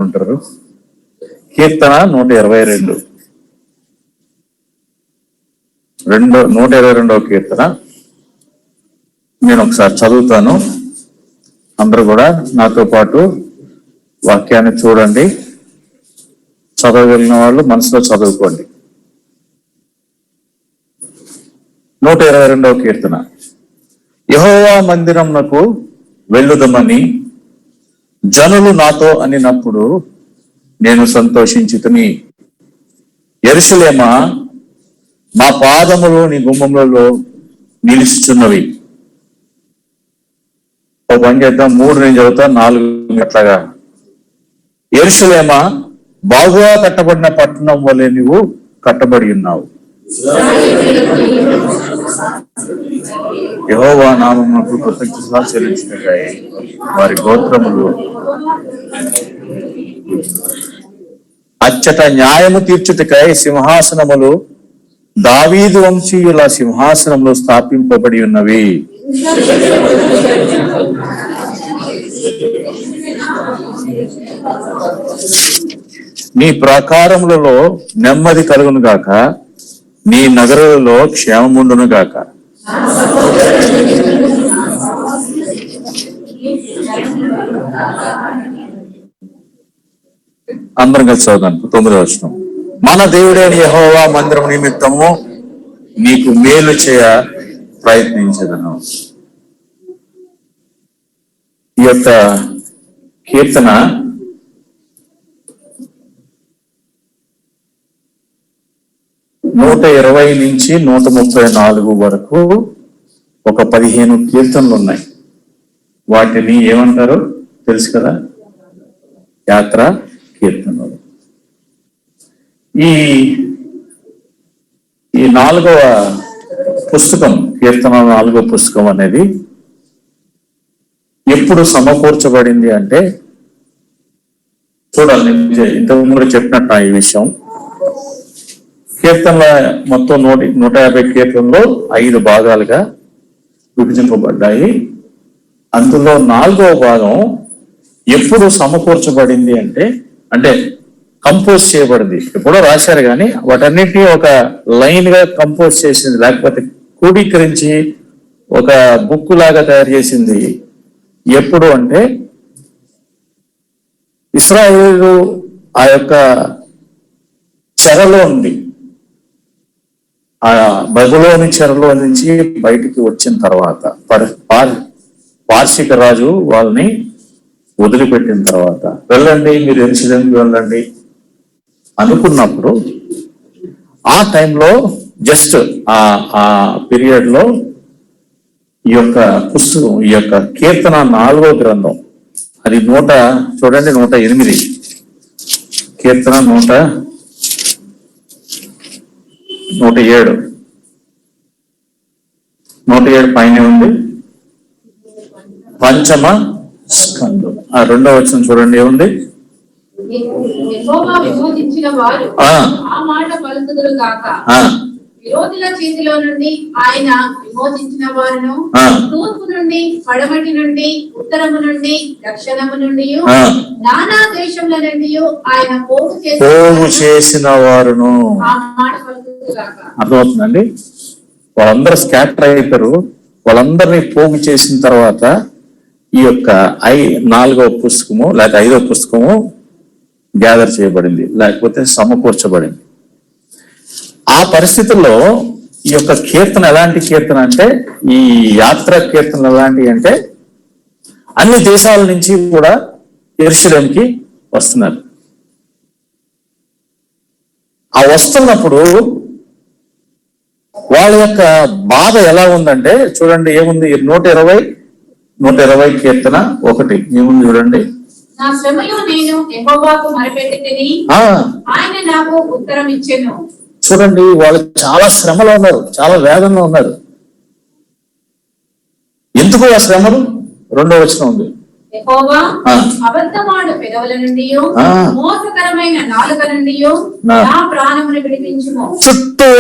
ఉంటారు. కీర్తన 122 122వ కీర్తన నేను ఒకసారి చదువుతాను. అందరూ కూడా నాతో పాటు వాక్యాన్ని చూడండి. చదవగలిగిన వాళ్ళు మనసులో చదువుకోండి. 122వ కీర్తన. యెహోవా మందిరమునకు వెళ్ళుదమని జనులు నాతో అనినప్పుడు నేను సంతోషించితిని. యెరూషలేమా, మా పాదములు నీ గుమ్మములలో నిలుచుచున్నవి. ఒక పని చేద్దాం, 3 నేను చదువుతాను, 4 అట్లాగా. యెరూషలేమా, బాగుగా కట్టబడిన పట్టణం వలె నువ్వు కట్టబడి ఉన్నావు. యెహోవా నామమునకు కృతజ్ఞతలు చెల్లించుటకై వారి గోత్రములు అచ్చట న్యాయము తీర్చుటకై సింహాసనములు దావీదు వంశీయుల సింహాసనములు స్థాపింపబడి ఉన్నవి. నీ ప్రాకారములలో నెమ్మది కలుగును గాక, నీ నగరులలో క్షేమముండును గాక. అందరం కలిసి చదువుదాం. 9వ వచనం. మన దేవుడైన యెహోవా మందిరం నిమిత్తము నీకు మేలు చేయ ప్రయత్నించదను. ఈ యొక్క కీర్తన 120 నుంచి 134 వరకు ఒక 15 కీర్తనలు ఉన్నాయి. వాటిని ఏమంటారు తెలుసు కదా? యాత్ర కీర్తనలు. ఈ 4వ పుస్తకం, కీర్తన 4వ పుస్తకం అనేది ఎప్పుడు సమకూర్చబడింది అంటే, చూడాలి, ఇంతకుముందు చెప్పినట్టు ఈ విషయం. కీర్తనల మొత్తం 150 కీర్తనలు 5 భాగాలుగా విభజింపబడ్డాయి. అందులో 4వ భాగం ఎప్పుడు సమకూర్చబడింది అంటే కంపోజ్ చేయబడింది. ఎప్పుడో రాశారు కానీ వాటన్నిటినీ ఒక లైన్ గా కంపోజ్ చేసింది, లేకపోతే క్రోడీకరించి ఒక బుక్ లాగా తయారు చేసింది ఎప్పుడు అంటే, ఇశ్రాయేలు ఆ యొక్క చెరలో ఉంది, ఆ బబులోని చెరలో నుంచి బయటికి వచ్చిన తర్వాత, పార్షిక రాజు వాళ్ళని వదిలిపెట్టిన తర్వాత, వెళ్ళండి మీరు యెరూషలేముకి వెళ్ళండి అనుకున్నప్పుడు, ఆ టైంలో జస్ట్ ఆ పీరియడ్ లో ఈ యొక్క పుస్తకం, ఈ యొక్క కీర్తన 4వ గ్రంథం, అది చూడండి 108 కీర్తన 107 పైన ఉంది. పంచమ స్కందం. ఆ 2వ వచనం చూడండి, ఏముంది? విరోధుల చేతిలో నుండి ఆయన విమోచించిన వారును, తూర్పు నుండి, పడమటి నుండి, ఉత్తరము నుండి, దక్షిణము నుండి, నానా దేశముల నుండి ఆయన పోగు చేసిన వారును. అర్థమవుతుందండి? వాళ్ళందరూ స్కాటర్ అయిపోయారు. వాళ్ళందరినీ పోగు చేసిన తర్వాత ఈ యొక్క 4వ పుస్తకము లేక 5వ పుస్తకము గ్యాదర్ చేయబడింది, లేకపోతే సమకూర్చబడింది. ఆ పరిస్థితుల్లో ఈ యొక్క కీర్తన ఎలాంటి కీర్తన అంటే, ఈ యాత్ర కీర్తన ఎలాంటి అంటే, అన్ని దేశాల నుంచి కూడా యెరూషలేముకి వస్తున్నారు. ఆ వస్తున్నప్పుడు వాళ్ళ యొక్క బాధ ఎలా ఉందంటే, చూడండి ఏముంది? 120 కీర్తన 1 ఏముంది చూడండి. నా శ్రమలో నేను యెహోవాకు మొరపెట్టితిని, ఆయన నాకు ఉత్తరం ఇచ్చెను. చూడండి, వాళ్ళు చాలా శ్రమలో ఉన్నారు, చాలా వేదనలో ఉన్నారు. ఎందుకు ఆ శ్రమలు? 2వ వచనం ఉంది. యెహోవా అబద్ధమాడు పెదవుల నుండి, మోసకరమైన నాలుక నుండి నా ప్రాణమును విడిపించుము.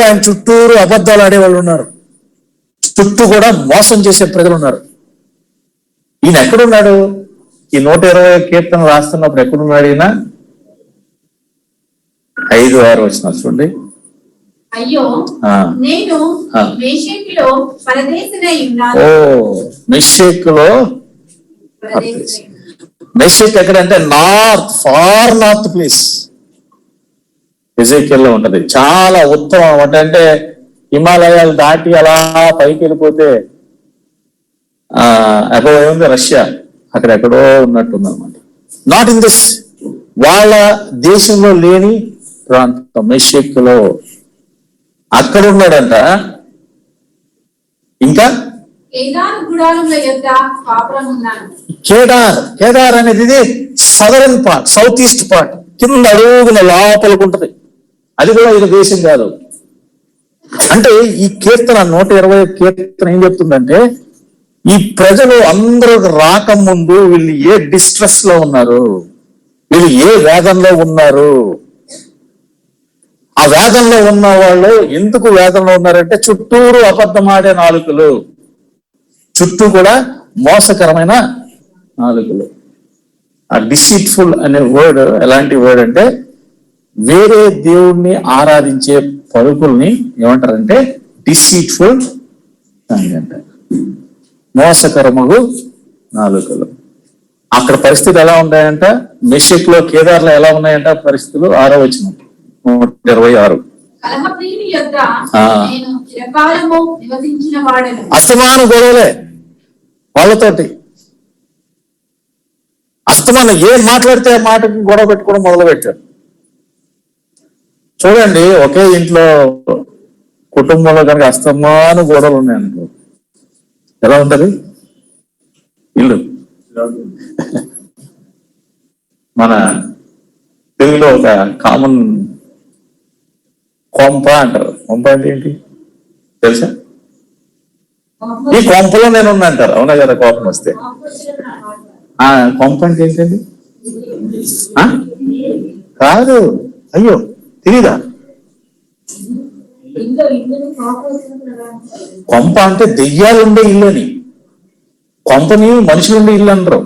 ఆయన చుట్టూరు అబద్ధాలు ఆడేవాళ్ళు ఉన్నారు, చుట్టూ కూడా మోసం చేసే ప్రజలు ఉన్నారు. ఈయన ఎక్కడున్నాడు? ఈ 120 కీర్తన రాస్తున్నప్పుడు ఎక్కడున్నాడు ఈయన? 5-6 వచ్చిన చూడండి. అయ్యో ఆ. నేను ఆ. మెషెకులో పరదేశినై ఉన్నాను. ఓ మెషెకులో, పరదేశినై మెషెక్ ఎక్కడంటే నార్త్, ఫార్ నార్త్ ప్లేస్ ఎజెకియల్లో ఉంటది. చాలా ఉత్తమం అంటే హిమాలయాలు దాటి అలా పైకి వెళ్ళిపోతే అబో ఏముంది రష్యా, అక్కడ ఎక్కడో ఉన్నట్టుంది అనమాట. నాట్ ఇన్ దిస్, వాళ్ళ దేశంలో లేని ప్రాంతం మెషెక్లో అక్కడ ఉన్నాడంట. ఇంకా కేదారు గుడారముల యొద్ద కాపురం ఉన్నాను. కేదార్ అనేది ఇది southern part, south east part, కింద అడుగున లోపలికి ఉంటది. అది కూడా ఇది దేశం కాదు. అంటే ఈ కీర్తన 120 కీర్తన ఏం చెప్తుందంటే, ఈ ప్రజలు అందరూ రాకముందు వీళ్ళు ఏ డిస్ట్రెస్ లో ఉన్నారు, వీళ్ళు ఏ వేదనలో ఉన్నారు. ఆ వేదనలో ఉన్న వాళ్ళు ఎందుకు వేదనలో ఉన్నారంటే చుట్టూరు అబద్ధమాడే నాలుకలు, చుట్టూ కూడా మోసకరమైన నాలుకలు. ఆ డిసీట్ఫుల్ అనే వర్డ్ ఎలాంటి వర్డ్ అంటే, వేరే దేవుణ్ణి ఆరాధించే పలుకుల్ని ఏమంటారంటే డిసీట్ఫుల్ అంటారు, మోసకరములు నాలుకలు. అక్కడ పరిస్థితి ఎలా ఉన్నాయంట, మెషెక్ లో కేదార్లో ఎలా ఉన్నాయంట పరిస్థితులు. 6వ వచనం 126. కలహప్రియుని యొద్ద నేను చిరకాలము నివసించిన వాడను. అస్తమానం గొడవలే వాళ్ళతోటి. అస్తమానం ఏం మాట్లాడితే ఆ మాటకి గొడవ పెట్టుకోవడం మొదలు పెట్టారు. చూడండి, ఒకే ఇంట్లో కుటుంబంలో కనుక అస్తమానం గొడవలు ఉన్నాయనుకో ఎలా ఉంటది ఇల్లు. మన తెలుగులో ఒక కామన్ కొంప అంటారు. కొంప అంటే ఏంటి తెలుసా? ఈ కొంపలో నేను ఉన్నా అంటారు. అవునా కదా? కోపం వస్తే ఆ కొంప అంటే ఏంటండి? కాదు, అయ్యో తెలీదా? కొంప అంటే దెయ్యాలు ఉండే ఇల్లు అని. కొంపని మనుషులుండే ఇల్లు అంటారు,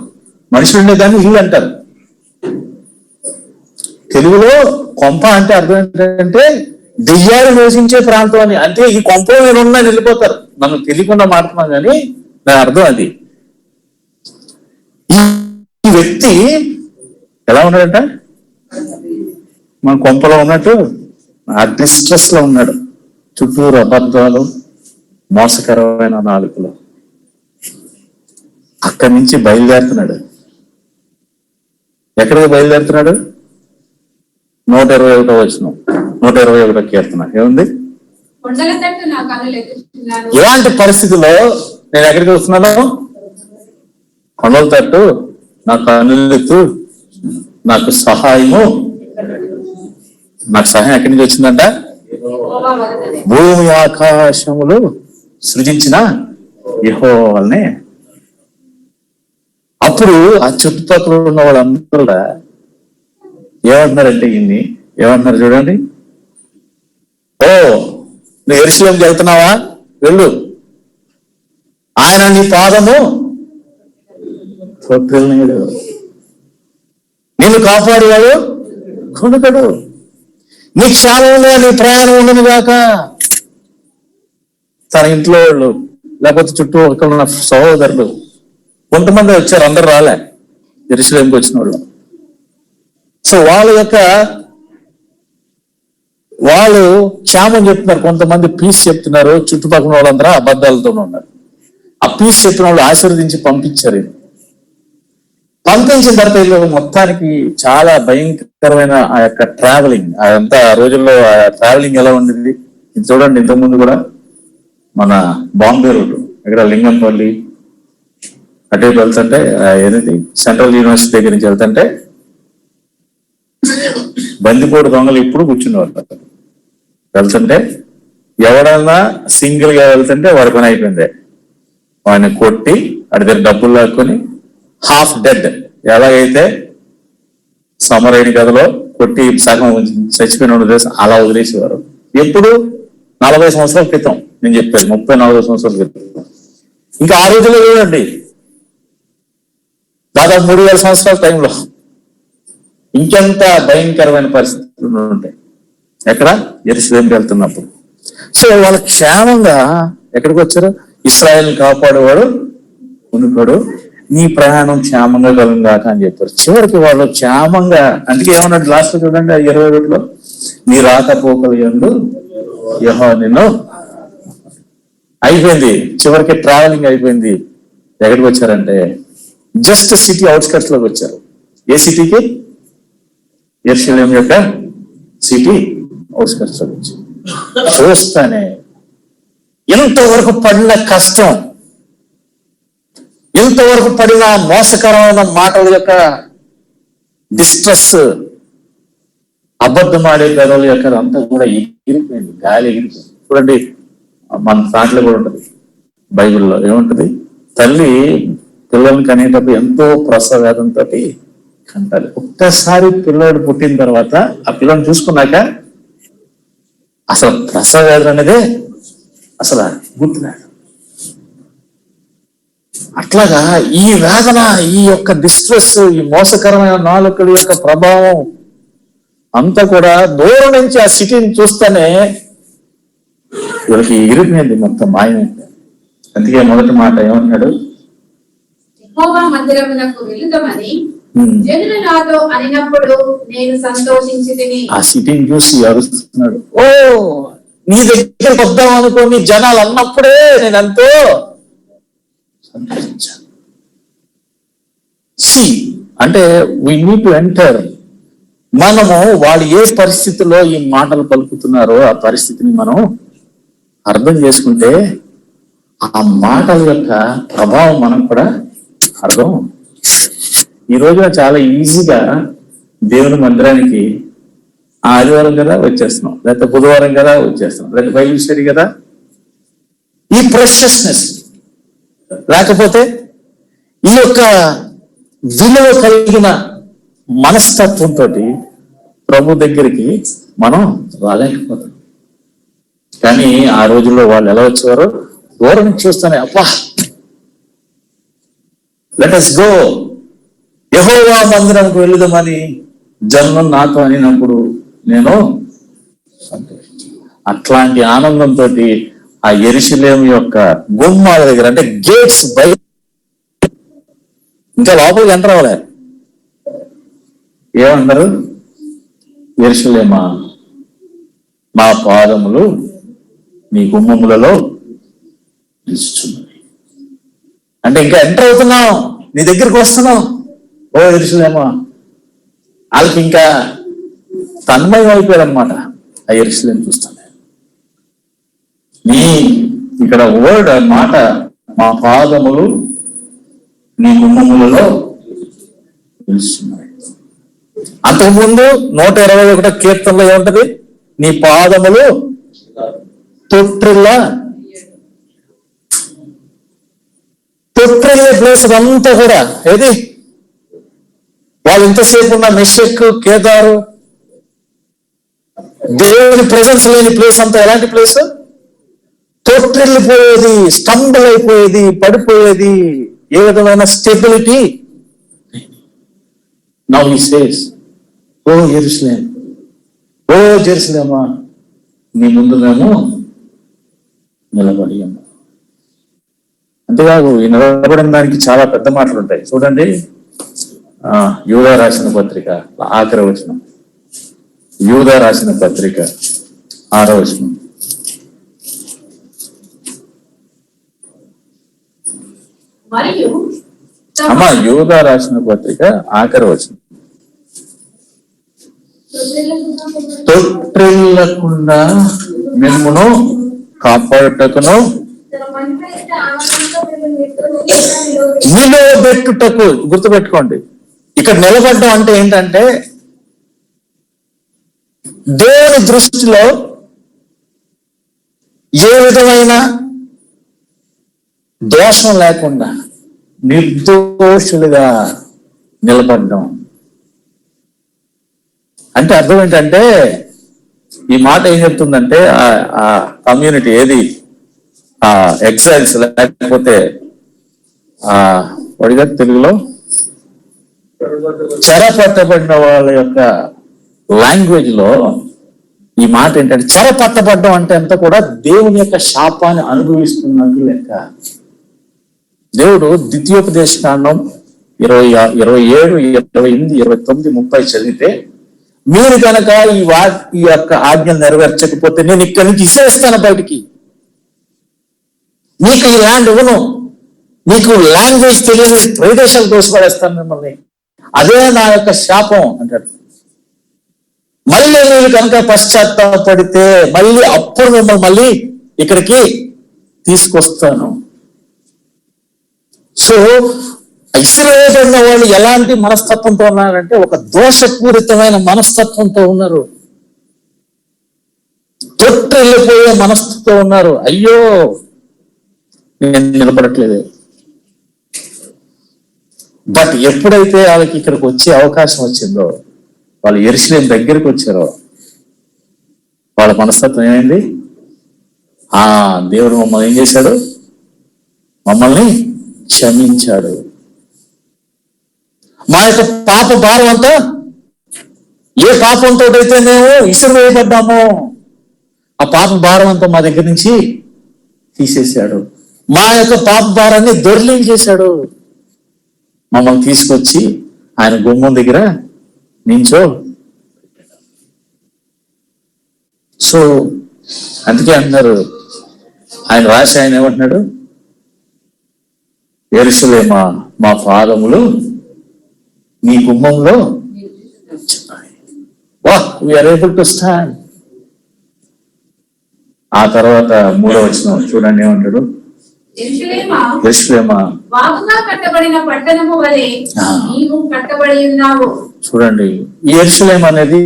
మనుషులుండే దాన్ని ఇల్లు అంటారు. తెలుగులో కొంప అంటే అర్థం ఏంటంటే దెయ్యాలు నివసించే ప్రాంతం అని. అంటే ఈ కొంపలో నేనున్నా వెళ్ళిపోతారు, మనం తెలియకుండా మాట్లాడుతున్నాం కానీ దాని అర్థం అది. ఈ వ్యక్తి ఎలా ఉన్నాడంట, మన కొంపలో ఉన్నట్టు ఆ డిస్ట్రెస్ లో ఉన్నాడు. చుట్టూరు అబద్ధాలు, మోసకరమైన నాలుకలు. అక్కడి నుంచి బయలుదేరుతున్నాడు. ఎక్కడికి బయలుదేరుతున్నాడు? 121వ వచనం, 121వ కీర్తన ఏముంది? కొండల తట్టు నా కన్నులు ఎత్తుచున్నాను. ఇలాంటి పరిస్థితుల్లో నేను ఎక్కడికి వస్తున్నాను? కొండల తట్టు నా కన్నులెత్తు, నాకు సహాయము. నాకు సహాయం ఎక్కడి నుంచి వచ్చిందంట? భూమి ఆకాశములు సృజించిన యెహోవా వల్లనే. అప్పుడు ఆ చుట్టుపక్కల ఉన్న వాళ్ళందరూ ఏమంటున్నారంటే ఇన్ని ఏమంటున్నారు చూడండి. ఓ నువ్వు యెరూషలేముకి వెళ్తున్నావా? వెళ్ళు, ఆయన నీ పాదము తొట్టిల్లేడు, నిన్ను కాపాడేవాడు కొనుకడు, నీ క్షేమంగా నీ ప్రయాణం ఉండను గాక. తన ఇంట్లో వాళ్ళు లేకపోతే చుట్టూ అక్కడ ఉన్న సహోదరులు కొంతమంది వచ్చారు, అందరు రాలే యెరూషలేముకి వచ్చిన వాళ్ళు. సో వాళ్ళు క్షేమం చెప్తున్నారు, కొంతమంది పీస్ చెప్తున్నారు, చుట్టుపక్కల వాళ్ళందరూ అబద్ధాలతో ఉన్నారు. ఆ పీస్ చెప్పిన వాళ్ళు ఆశీర్వదించి పంపించారు. పంపించిన తర్వాత వీళ్ళు మొత్తానికి చాలా భయంకరమైన ఆ యొక్క ట్రావెలింగ్, అదంతా ఆ రోజుల్లో ఆ ట్రావెలింగ్ ఎలా ఉండేది ఇది చూడండి. ఇంతకుముందు కూడా మన బాంబే రూట్ ఇక్కడ లింగంపల్లి అటు వెళ్తుంటే ఏదైతే సెంట్రల్ యూనివర్సిటీ దగ్గర నుంచి వెళ్తుంటే బందిపోటు దొంగలు ఇప్పుడు కూర్చునేవారు. వెళ్తుంటే ఎవడన్నా సింగిల్ గా వెళ్తుంటే వాడి పని అయిపోయింది, వాడిని కొట్టి వాడి దగ్గర డబ్బులు లాక్కొని హాఫ్ డెడ్, ఎలాగైతే సమరైన కథలో కొట్టి సగం చచ్చిపోయిన అలా వదిలేసేవారు. ఎప్పుడు 40 సంవత్సరాల క్రితం నేను చెప్పాను, 30-40 సంవత్సరాల క్రితం. ఇంకా ఆ రోజుల్లో చూడండి, దాదాపు 3000 సంవత్సరాల టైంలో ఇంకెంత భయంకరమైన పరిస్థితులు ఉంటాయి. ఎక్కడ? యెరూషలేంకి వెళ్తున్నప్పుడు. సో వాళ్ళు క్షేమంగా ఎక్కడికి వచ్చారు? ఇశ్రాయేల్ కాపాడేవాడు ఉనికోడు, నీ ప్రయాణం క్షేమంగా కలుగుగాక అని చెప్పారు. చివరికి వాళ్ళు క్షేమంగా, అందుకే ఏమన్నాడు లాస్ట్ లో చూడండి 21లో, నీ రాకపోకలు యందు యెహోవా నిన్ను. అయిపోయింది, చివరికి ట్రావెలింగ్ అయిపోయింది. ఎక్కడికి వచ్చారంటే జస్ట్ సిటీ అవుట్స్కట్స్ లోకి వచ్చారు. ఏ సిటీకి? యెరూషలేం యొక్క సిటీ అవుట్స్కట్స్ లోకి వచ్చారు. చూస్తానే ఇంతవరకు పడిన కష్టం, ఇంతవరకు పడిన మోసకరమైన మాటల యొక్క డిస్ట్రెస్, అబద్ధమాడే పెదవుల యొక్క అంతా కూడా ఎగిరిపోయింది, గాలి ఎగిరిపోయింది. చూడండి మన దాంట్లో కూడా ఉంటుంది, బైబిల్లో ఏముంటది? తల్లి పిల్లల్ని కనేటప్పుడు ఎంతో ప్రసవేదంతో కంటాలి. ఒక్కసారి పిల్లోడు పుట్టిన తర్వాత ఆ పిల్లని చూసుకున్నాక అసలు ప్రసవేదన అనేదే అసలు గుర్తురాదు. అట్లాగా ఈ వేదన, ఈ యొక్క డిస్ట్రెస్, ఈ మోసకరమైన నాలుకల యొక్క ప్రభావం అంతా కూడా దూరం నుంచి ఆ సిటీని చూస్తేనే వీళ్ళకి ఇరిపోయింది, మొత్తం మాయమైంది. అందుకే మొదటి మాట ఏమన్నాడు? యెహోవా మందిరమునకు వెళుదామని జనులు నాతో అనినప్పుడు నేను సంతోషించితిని. ఆ సిటీని చూసి అరుస్తున్నాడు, ఓ నీ దగ్గరకు వద్దాం అనుకోని జనాలు అన్నప్పుడే నేను ఎంతో సంతోషించాను. సి అంటే వీ నీడ్ టు ఎంటర్. మనము వాళ్ళు ఏ పరిస్థితిలో ఈ మాటలు పలుకుతున్నారో ఆ పరిస్థితిని మనం అర్థం చేసుకుంటే ఆ మాటల యొక్క ప్రభావం మనకు కూడా అర్థం. ఈ రోజున చాలా ఈజీగా దేవుని మందిరానికి ఆదివారం కదా వచ్చేస్తున్నాం, లేకపోతే బుధవారం కదా వచ్చేస్తున్నాం, లేకపోతే బైబిల్ స్టడీ కదా. ఈ ప్రెషస్నెస్ లేకపోతే ఈ యొక్క విలువ కలిగిన మనస్తత్వంతో ప్రభు దగ్గరికి మనం రాలేకపోతాం. కానీ ఆ రోజుల్లో వాళ్ళు ఎలా వచ్చేవారు? దూరం నుంచి చూస్తానే, అబ్బా లెట్ us గో, యెహోవా మందిరంకు వెళుదామని జనులు నాతో అనినప్పుడు నేను సంతోషించాను. అట్లాంటి ఆనందంతో ఆ యెరూషలేము యొక్క గుమ్మాల దగ్గర, అంటే గేట్స్ బయట, ఇంకా లోపలికి ఎంటర్ అవ్వలే, ఏమన్నారు? యెరూషలేమా, మా పాదములు నీ గుమ్మములలో నిలుచుచున్నవి. అంటే ఇంకా ఎంటర్ అవుతున్నాం, నీ దగ్గరికి వస్తున్నాం. ఓ యెరూషలేమా, వాళ్ళకి ఇంకా తన్మయం అయిపోయారు అనమాట ఆ యెరూషలేం చూస్తాను. నీ ఇక్కడ వర్డ్ మాట, మా పాదములు నీ గుమ్మములలో నిలుచున్నాయి. అంతకుముందు 121 కీర్తనలో ఏముంటది? నీ పాదములు తొట్టిల్లే ప్లేస్ అంతా కూడా ఏది? వాళ్ళు ఇంతసేపు ఉన్న మెషెక్, కేదారు, దేవుని ప్రెజెన్స్ లేని ప్లేస్ అంతా ఎలాంటి ప్లేస్? తొట్టిల్లిపోయేది, స్టంబుల్ అయిపోయేది, పడిపోయేది, ఏ విధమైన స్టెబిలిటీ. నౌ హి సేస్, ఓ యెరూషలేం, ఓ జెరూసలేమా, నీ ముందు మేము నిలబడి ఉన్నాం. అంతేకాదు ఈ నిలబడిన దానికి చాలా పెద్ద మాటలు ఉంటాయి. చూడండి యూదా రాసిన పత్రిక ఆఖరి వచనం, యూదా రాసిన పత్రిక 6వ వచనం. మరియు అమ్మా యూదా రాసిన పత్రిక ఆఖరి వచనం. తొట్టిల్లకుండా మిమ్మును కాపాడుటకును నిలబెట్టుటకు. గుర్తుపెట్టుకోండి, ఇక్కడ నిలబడడం అంటే ఏంటంటే దేవుని దృష్టిలో ఏ విధమైన దోషం లేకుండా నిర్దోషులుగా నిలబడడం. అంటే అర్థం ఏంటంటే ఈ మాట ఏం చెప్తుందంటే ఆ కమ్యూనిటీ ఏది, ఆ ఎగ్జైల్స్ లేకపోతే వాడిగా తెలుగులో చెరపట్టబడిన వాళ్ళ యొక్క లాంగ్వేజ్ లో ఈ మాట ఏంటంటే చెర పట్టబడ్డం అంటే అంతా కూడా దేవుని యొక్క శాపాన్ని అనుభవిస్తున్నట్టు లెక్క. దేవుడు ద్వితీయోపదేశ కాండం 27, 28, 29, 30 చదివితే, మీరు కనుక ఈ యొక్క ఆజ్ఞలు నెరవేర్చకపోతే నేను ఇక్కడి నుంచి ఇసేస్తాను బయటికి, నీకు ఈ ల్యాండ్ ఇవ్వను, నీకు లాంగ్వేజ్ తెలియని ప్రదేశాలు దోషపడేస్తాను మిమ్మల్ని, అదే నా యొక్క శాపం అంటాడు. మళ్ళీ మీరు కనుక పశ్చాత్తాపడితే మళ్ళీ అప్పుడు మిమ్మల్ని మళ్ళీ ఇక్కడికి తీసుకొస్తాను. సో ఇశ్రాయేలు ఉన్న వాళ్ళు ఎలాంటి మనస్తత్వంతో ఉన్నారంటే ఒక దోషపూరితమైన మనస్తత్వంతో ఉన్నారు, తొట్టిల్లిపోయే మనస్తత్వంతో ఉన్నారు. అయ్యో నేను నిలబడట్లేదు. బట్ ఎప్పుడైతే వాళ్ళకి ఇక్కడికి వచ్చే అవకాశం వచ్చిందో, వాళ్ళు యెరూషలేము దగ్గరికి వచ్చారో, వాళ్ళ మనస్తత్వం ఏమైంది? దేవుడు మమ్మల్ని ఏం చేశాడు? మమ్మల్ని క్షమించాడు. మా యొక్క పాప భారం అంతా, ఏ పాపంతో అయితే మేము ఇసురు వేయబడ్డామో ఆ పాప భారం అంతా మా దగ్గర నుంచి తీసేశాడు. మా యొక్క పాప భారాన్ని దొర్లించేశాడు. మమ్మల్ని తీసుకొచ్చి ఆయన గుమ్మం దగ్గర నించో. సో అందుకే అంటున్నారు, ఆయన రాసి ఆయన ఏమంటున్నాడు? యెరూషలేమా, మా పాదములు నీ గుమ్మంలో వీఆర్ ఏబుల్ టు స్టాండ్. ఆ తర్వాత 3వ వచనం చూడండి ఏమంటాడు? యెరూషలేమా, బాగుగా కట్టబడిన పట్టణము వలె నీవు కట్టబడి ఉన్నావు. చూడండి, ఈ యెరూషలేము అనేది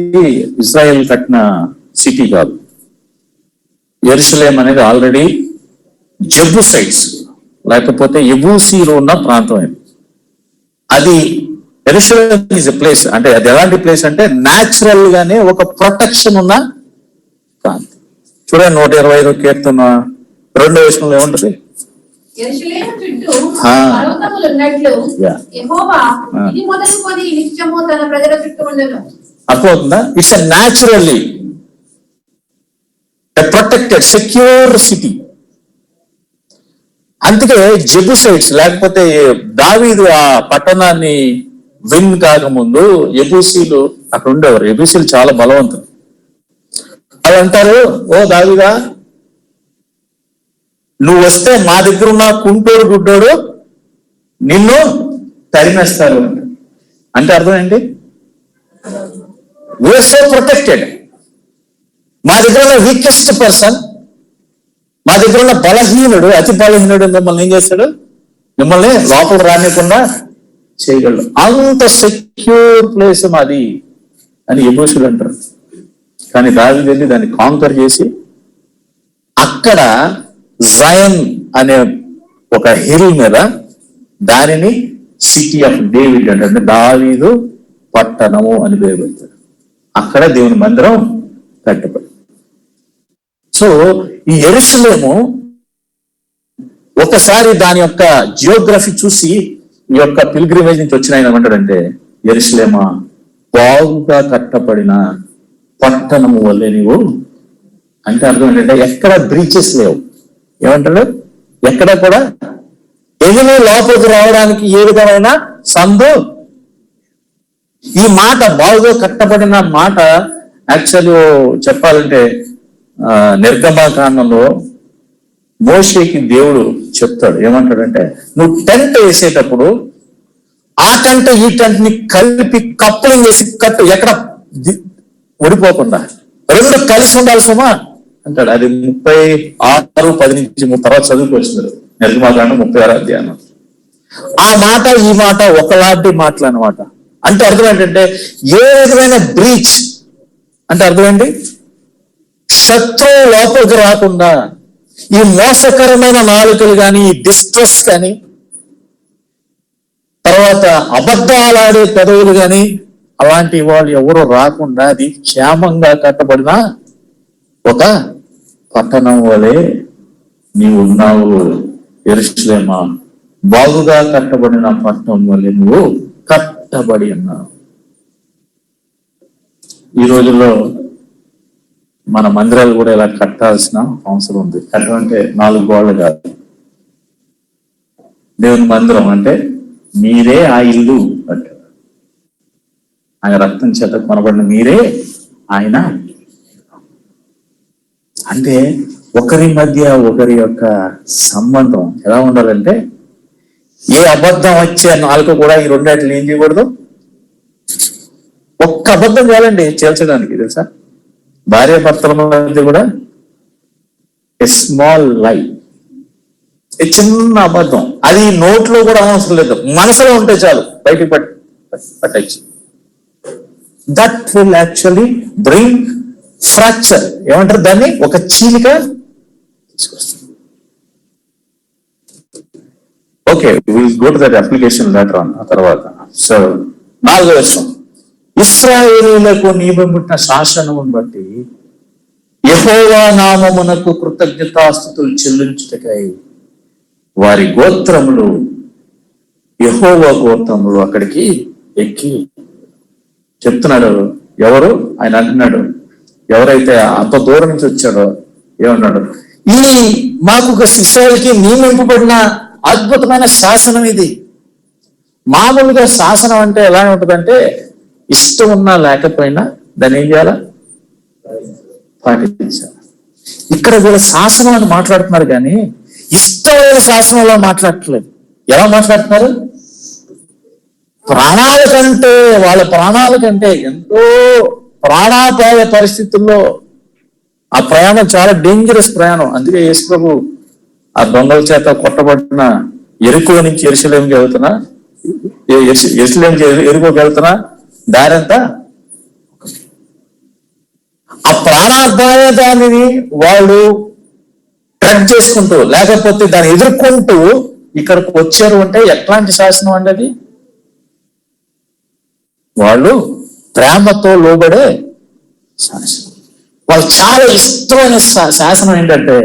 ఇజ్రాయెల్ కట్టిన సిటీ కాదు. యెరూషలేము అనేది ఆల్రెడీ జెబూసైట్స్ లేకపోతే యెబూసీలో ఉన్న ప్రాంతం. అది యెరూషలేం ఈజ్ ఎ ప్లేస్, అంటే అది ఎలాంటి ప్లేస్ అంటే న్యాచురల్ గానే ఒక ప్రొటెక్షన్ ఉన్న ప్రాంతం. చూడండి 125 కీర్తన 2వ వచనంలో ఏముంటది? యెరూషలేము చుట్టూ పర్వతములు ఉన్నట్లు యెహోవా ఇది మొదలుకొని నిత్యము తన ప్రజల చుట్టూ ఉండెను. అర్థమవుతుందా? It's a naturally protected secure city. అందుకే జెబూసైట్స్ లేకపోతే దావీదు ఆ పట్టణాన్ని విన్ కాకముందు యెబూసీలు అక్కడ ఉండేవారు. యెబూసీలు చాలా బలవంతులు. వాళ్ళు అంటారు, ఓ దావీదా, నువ్వు వస్తే మా దగ్గర ఉన్న కుంటోడు గుడ్డోడు నిన్ను తరిమేస్తారు అంటే అర్థం ఏంటి? We're so protected. మా దగ్గర ఉన్న వీకెస్ట్ పర్సన్, మా దగ్గర ఉన్న బలహీనుడు, అతి బలహీనుడు మిమ్మల్ని ఏం చేస్తాడు? మిమ్మల్ని లోపల రానికుండా చేయగలడు. అంత సెక్యూర్ ప్లేస్ మాది అని యెబూసీలు అంటారు. కానీ దావీదు వెళ్ళి దాన్ని కాంకర్ చేసి అక్కడ జయన్ అనే ఒక హిల్ మీద దానిని సిటీ ఆఫ్ డేవిడ్ అంటే దావీదు పట్టణము అని పేరు పెడతారు. అక్కడ దేవుని మందిరం కట్టబడి. సో ఈ యెరూషలేము ఒకసారి దాని యొక్క జియోగ్రఫీ చూసి ఈ యొక్క పిల్గ్రిమేజ్ నుంచి వచ్చిన ఆయన ఏమంటాడంటే, యెరూషలేమా, బాగుగా కట్టబడిన పట్టణము వల్లే నీవు అంటే అర్థం ఏంటంటే ఎక్కడ బ్రీచెస్ లేవు. ఏమంటాడు? ఎక్కడ కూడా ఎనిమి లోపలికి రావడానికి ఏ విధమైన సందు. ఈ మాట బాగుగా కట్టబడిన మాట యాక్చువల్లీ చెప్పాలంటే నిర్గమకాండంలో మోషేకి దేవుడు చెప్తాడు. ఏమంటాడంటే, నువ్వు టెంట్ వేసేటప్పుడు ఆ టెంట్ ఈ టెంట్ ని కలిపి కప్పలింగ్ వేసి కట్టు, ఎక్కడ ఓడిపోకుండా రెండు కలిసి ఉండాల్సమా అంటాడు. అది 36:10 తర్వాత చదువుకొచ్చినారు నిర్గమకాండం 36వ అధ్యాయం. ఆ మాట ఈ మాట ఒకలాంటి మాటలు అన్నమాట. అంటే అర్థం ఏంటంటే ఏ విధమైన బ్రీచ్ అంటే అర్థం ఏంటి? శత్రువు లోపలికి రాకుండా ఈ మోసకరమైన నాలుకలు కానీ, ఈ డిస్ట్రెస్ కానీ, తర్వాత అబద్ధాలాడే పెదవులు కానీ అలాంటి వాళ్ళు ఎవరు రాకుండా అది క్షేమంగా కట్టబడిన ఒక పట్టణం వలె నీవు ఉన్నావు. యెరూషలేమా, బాగుగా కట్టబడిన పట్టణం వలె నువ్వు కట్టబడి ఉన్నావు. ఈ రోజుల్లో మన మందిరాలు కూడా ఇలా కట్టాల్సిన అవసరం ఉంది. అటువంటి 4 గోడలు కాదు. దేవుని మందిరం అంటే మీరే ఆ ఇల్లు అంటారు. ఆయన రక్తం చేత కొనబడిన మీరే ఆయన. అంటే ఒకరి మధ్య ఒకరి యొక్క సంబంధం ఎలా ఉండాలంటే, ఏ అబద్ధం వచ్చే నాలుక కూడా ఈ రెండాటిని ఏం చేయకూడదు. ఒక్క అబద్ధం చాలండి చేల్చడానికి, తెలుసా? భార్య భర్తల మధ్య కూడా ఏ స్మాల్ లై, చిన్న అబద్ధం, అది నోట్లో కూడా అవసరం లేదు, మనసులో ఉంటే చాలు, బయటికి పట్టచ్చు. That will actually bring fracture. ఏమంటారు దాన్ని? ఒక చీలిక తీసుకొస్తుంది. Okay, will go to that application letter on ఆ తర్వాత. సో 4వ వచనం, ఇశ్రాయేలీయులకు నియమించిన శాసనమును బట్టి యెహోవా నామమునకు కృతజ్ఞతాస్తుతులు చెల్లించుటకై వారి గోత్రములు, యెహోవా గోత్రములు అక్కడికి ఎక్కి చెప్తున్నాడు. ఎవరు? ఆయన అంటున్నాడు, ఎవరైతే అంత దూరం నుంచి వచ్చాడో ఏమన్నాడు, ఈ మాకు ఒక ఇశ్రాయేలుకి నియమింపబడిన అద్భుతమైన శాసనం ఇది. మామూలుగా శాసనం అంటే ఎలా ఉంటుందంటే, ఇష్టం ఉన్నా లేకపోయినా దాన్ని ఏం చేయాలా? పాటించాలి. ఇక్కడ వీళ్ళ శాసనం అని మాట్లాడుతున్నారు కానీ ఇష్టమైన శాసనంలో మాట్లాడట్లేదు. ఎలా మాట్లాడుతున్నారు? ప్రాణాల కంటే, వాళ్ళ ప్రాణాల కంటే ఎంతో ప్రాణాపాయ పరిస్థితుల్లో ఆ ప్రయాణం చాలా డేంజరస్ ప్రయాణం. అందుకే యేసు ప్రభు ఆ దొంగల చేత కొట్టబడిన ఎరుకో నుంచి యెరూషలేముకి వెళ్తున్నా, ఎరుకోకి వెళ్తున్నా దారంతా ఆ ప్రాణాపాయ దానిని వాళ్ళు ట్రెక్ చేసుకుంటూ, లేకపోతే దాన్ని ఎదుర్కొంటూ ఇక్కడికి వచ్చారు అంటే ఎట్లాంటి శాసనం అండి అది? వాళ్ళు ప్రేమతో లోబడే శాసనం. వాళ్ళు చాలా ఇష్టమైన శాసనం ఏంటంటే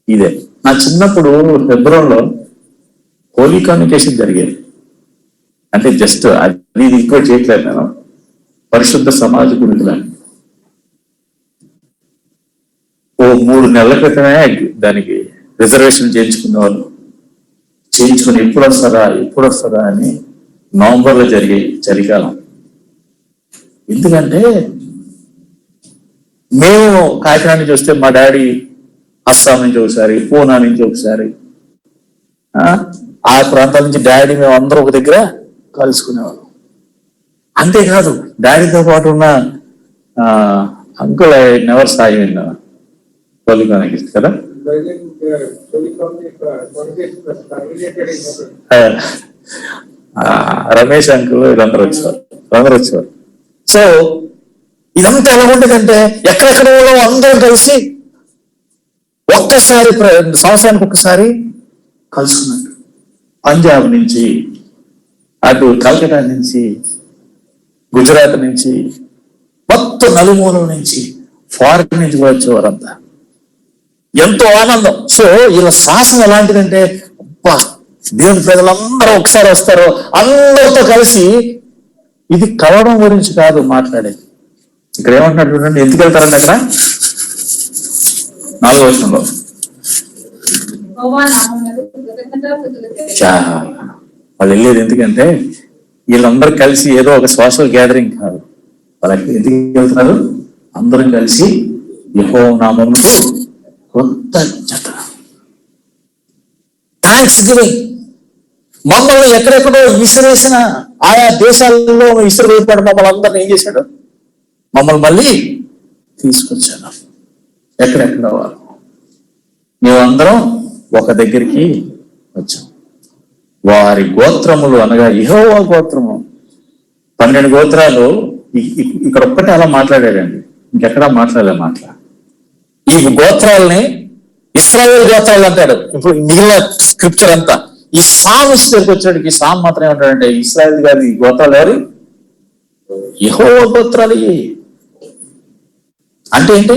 ఇదే. నా చిన్నప్పుడు హెబ్రోన్లో హోలీ కమ్యూనికేషన్ జరిగేది. అంటే జస్ట్ అది ఎక్కువ చేయట్లేదు నేను, పరిశుద్ధ సమాజ గురుకులని ఓ 3 నెలల క్రితమే దానికి రిజర్వేషన్ చేయించుకునేవాళ్ళు. చేయించుకుని ఎప్పుడు వస్తారా అని నవంబర్లో జరిగే చలికాలం. ఎందుకంటే మేము కాకినాడ నుంచి వస్తే మా డాడీ అస్సాం నుంచి ఒకసారి, పూనా నుంచి ఒకసారి, ఆ ప్రాంతాల నుంచి డాడీ మేము అందరూ ఒక దగ్గర కలుసుకునేవాళ్ళం. అంతేకాదు డాడీతో పాటు ఉన్న అంకుల్ నెవర్ సాయి తొలికానికి కదా, రమేష్ అంకుల్ వీళ్ళందరూ వచ్చేవారు. సో ఇదంతా ఎలా ఉంటుందంటే ఎక్కడెక్కడ అందరూ కలిసి ఒక్కసారి సంవత్సరానికి ఒక్కసారి కలుసుకున్నాడు. పంజాబ్ నుంచి, అటు కలకటా నుంచి, గుజరాత్ నుంచి, మొత్తం నలుమూలల నుంచి, ఫారిన్ నుంచి వచ్చేవారంతా. ఎంతో ఆనందం. సో ఇలా శాసనం ఎలాంటిదంటే, అబ్బా దేవుని ప్రజలందరూ ఒకసారి వస్తారు, అందరితో కలిసి. ఇది కలవడం గురించి కాదు మాట్లాడేది. ఇక్కడ ఏమంటున్నాడు చూడండి, ఎందుకు వెళ్తారండి అక్కడ 4వ వచనంలో, వాళ్ళు వెళ్ళేది ఎందుకంటే వీళ్ళందరూ కలిసి ఏదో ఒక సోషల్ గ్యాదరింగ్ కాదు. వాళ్ళకి ఎందుకు వెళ్తున్నారు? అందరం కలిసి యెహోవా నామమునకు కృతజ్ఞత, థ్యాంక్స్ గివింగ్. మమ్మల్ని ఎక్కడెక్కడో విసిరేసిన ఆయా దేశాలలో విసిరివేయబడి మమ్మల్ని అందరిని ఏం చేశాడు? మమ్మల్ని మళ్ళీ తీసుకొచ్చాడు. ఎక్కడెక్కడ వారు మేమందరం ఒక దగ్గరికి వచ్చాం. వారి గోత్రములు అనగా యెహోవా గోత్రము 12 గోత్రాలు. ఇక్కడ ఒక్కటే అలా మాట్లాడాడండి, ఇంకెక్కడా మాట్లాడలే. ఈ గోత్రాలని ఇశ్రాయేలు గోత్రాలు అంటాడు. ఇప్పుడు మిగిలిన స్క్రిప్చర్ అంతా ఈ సామ్స్ దగ్గరికి వచ్చాడు. ఈ సామ్ మాత్రం ఏమంటాడంటే, ఇశ్రాయేల్ గారి గోత్రాలు ఎవరు? యెహోవా గోత్రాలు. అంటే ఏంటి?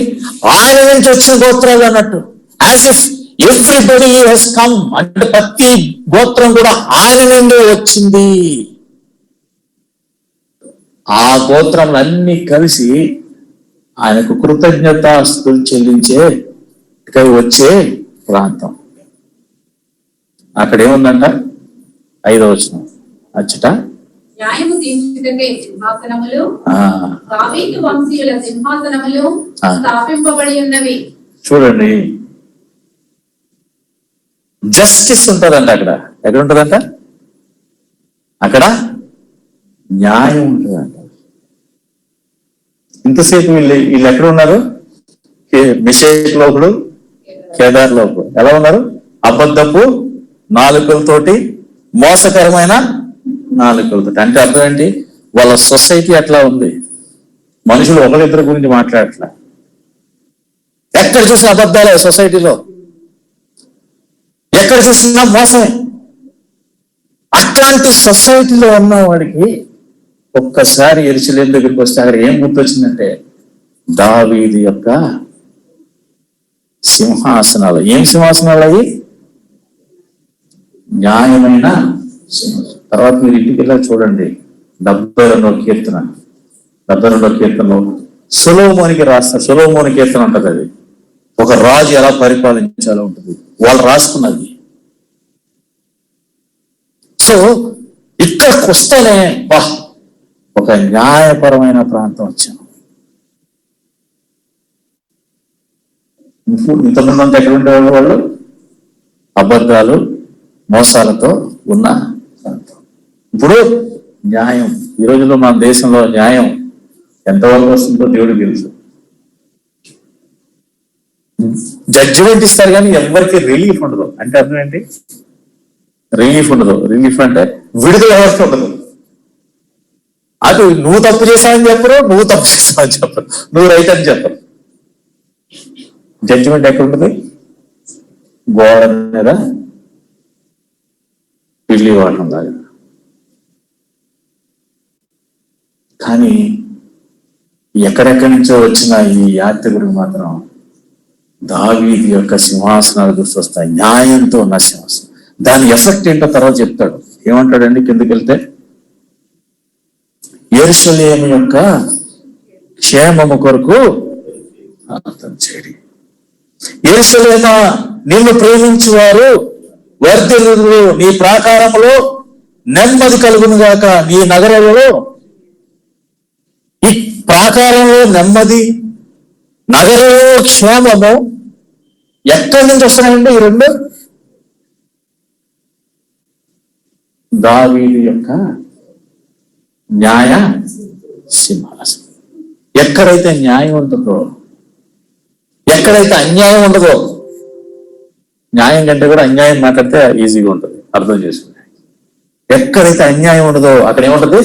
ఆయన నుంచి వచ్చిన గోత్రాలు అన్నట్టు. As if everybody has come, అంటే ప్రతి గోత్రం కూడా ఆయన నుండి వచ్చింది. ఆ గోత్రములన్నీ కలిసి ఆయనకు కృతజ్ఞతాస్తులు చెల్లించే వచ్చే ప్రాంతం. అక్కడ ఏముందంట? 5వ వచనం అచ్చట న్యాయము తీర్చుటకై సింహాసనములు, దావీదు వంశీయుల సింహాసనములు స్థాపింపబడి ఉన్నవి. చూడండి, జస్టిస్ ఉంటుందంట అక్కడ. ఎక్కడ ఉంటుందంట? అక్కడ న్యాయం ఉంటుందంట. ఇంతసేపు వీళ్ళు ఎక్కడ ఉన్నారు? మెషేక్ లోకుడు, కేదార్ లోకుడు ఎలా ఉన్నారు? అబద్ధపు నాలుకలతోటి, మోసకరమైన నాలుకలతోటి. అంటే అర్థం ఏంటి? వాళ్ళ సొసైటీ అట్లా ఉంది. మనుషులు ఒకరిద్దరి గురించి మాట్లాడట్లా. ఎక్కడ చూసిన అబద్ధాలే సొసైటీలో, ఎక్కడ చూసినా మోసమే. అట్లాంటి సొసైటీలో ఉన్న వాడికి ఒక్కసారి యెరూషలేము దగ్గరికి వస్తే అక్కడ ఏం గుర్తొచ్చిందంటే దావీదు యొక్క సింహాసనాలు. ఏం సింహాసనాలు అవి? న్యాయమైన సింహాసనం. తర్వాత మీరు ఇంటికి వెళ్ళా చూడండి, 72వ కీర్తనలో సొలొమోనుకి రాస్తారు. సొలొమోను కీర్తన ఉంటది. అది ఒక రాజు ఎలా పరిపాలించాలో ఉంటుంది, వాళ్ళు రాసుకున్నది. సో ఇక్కడికి వస్తేనే ఒక న్యాయపరమైన ప్రాంతం వచ్చాం. ఇంతకుముందు అంతా ఎక్కడ ఉండేవాళ్ళు? వాళ్ళు అబద్ధాలు, మోసాలతో ఉన్న ప్రాంతం. ఇప్పుడు న్యాయం. ఈ రోజుల్లో మన దేశంలో న్యాయం ఎంతవరకు వస్తుందో దేవుడికి తెలుసు. జడ్జిమెంట్ ఇస్తారు కానీ ఎవరికి రిలీఫ్ ఉండదు. అంటే అర్థం ఏంటి? రిలీఫ్ ఉండదు. రిలీఫ్ అంటే విడుదల ఎవరికి ఉండదు. అటు నువ్వు తప్పు చేశావని చెప్పరు, నువ్వు తప్పు చేస్తావని చెప్పరు, నువ్వు రైట్ అని చెప్పరు. జడ్జిమెంట్ ఎక్కడ ఉంటుంది? గోడ మీద పిల్లి వాడడం లాగా. కానీ ఎక్కడెక్కడి నుంచో వచ్చిన ఈ యాత్రికుడికి మాత్రం దావీదు యొక్క సింహాసనాలు గుర్తొస్తాయి. న్యాయంతో ఉన్న సింహాసనం. దాని ఎఫెక్ట్ ఏంటో తర్వాత చెప్తాడు. ఏమంటాడండి కిందకి వెళ్తే? యెరూషలేము యొక్క క్షేమము కొరకు ప్రార్థన చేయండి. యెరూషలేమా, నిన్ను ప్రేమించు వారు వర్ధిల్లుదురు, నీ ప్రాకారములో నెమ్మది కలుగును గాక. నీ నగరంలో, ఈ ప్రాకారంలో నెమ్మది, నగరంలో క్షేమము ఎక్కడి నుంచి వస్తున్నాయండి? ఈ రెండు దావీదు యొక్క న్యాయ సింహాసనం. ఎక్కడైతే న్యాయం ఉంటుందో, ఎక్కడైతే అన్యాయం ఉండదో, న్యాయం కంటే కూడా అన్యాయం మాట్లాడితే ఈజీగా ఉంటుంది అర్థం చేసుకుంటే. ఎక్కడైతే అన్యాయం ఉండదో అక్కడ ఏముంటది?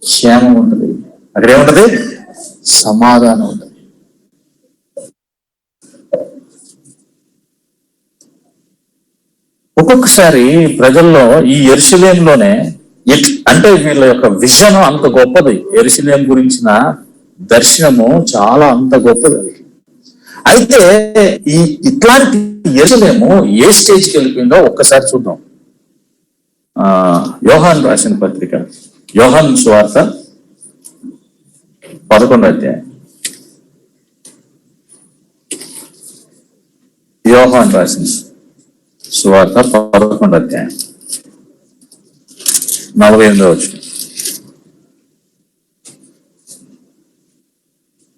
క్షేమం ఉంటుంది. అక్కడ ఏముంటది? సమాధానం ఉంటుంది. ఒక్కొక్కసారి ప్రజల్లో ఈ యెరూషలేములోనే అంటే వీళ్ళ యొక్క విజన్ అంత గొప్పది. యెరూషలేము గురించిన దర్శనము చాలా అంత గొప్పది. అయితే ఇట్లాంటి యెరూషలేము ఏ స్టేజ్కి వెళ్ళిపోయిందో ఒక్కసారి చూద్దాం. యోహాను రాసిన పత్రిక, యోహాను సువార్త 11వ అధ్యాయం. యోహాను రాసిన సువార్త 11వ అధ్యాయం 48వ వచనం.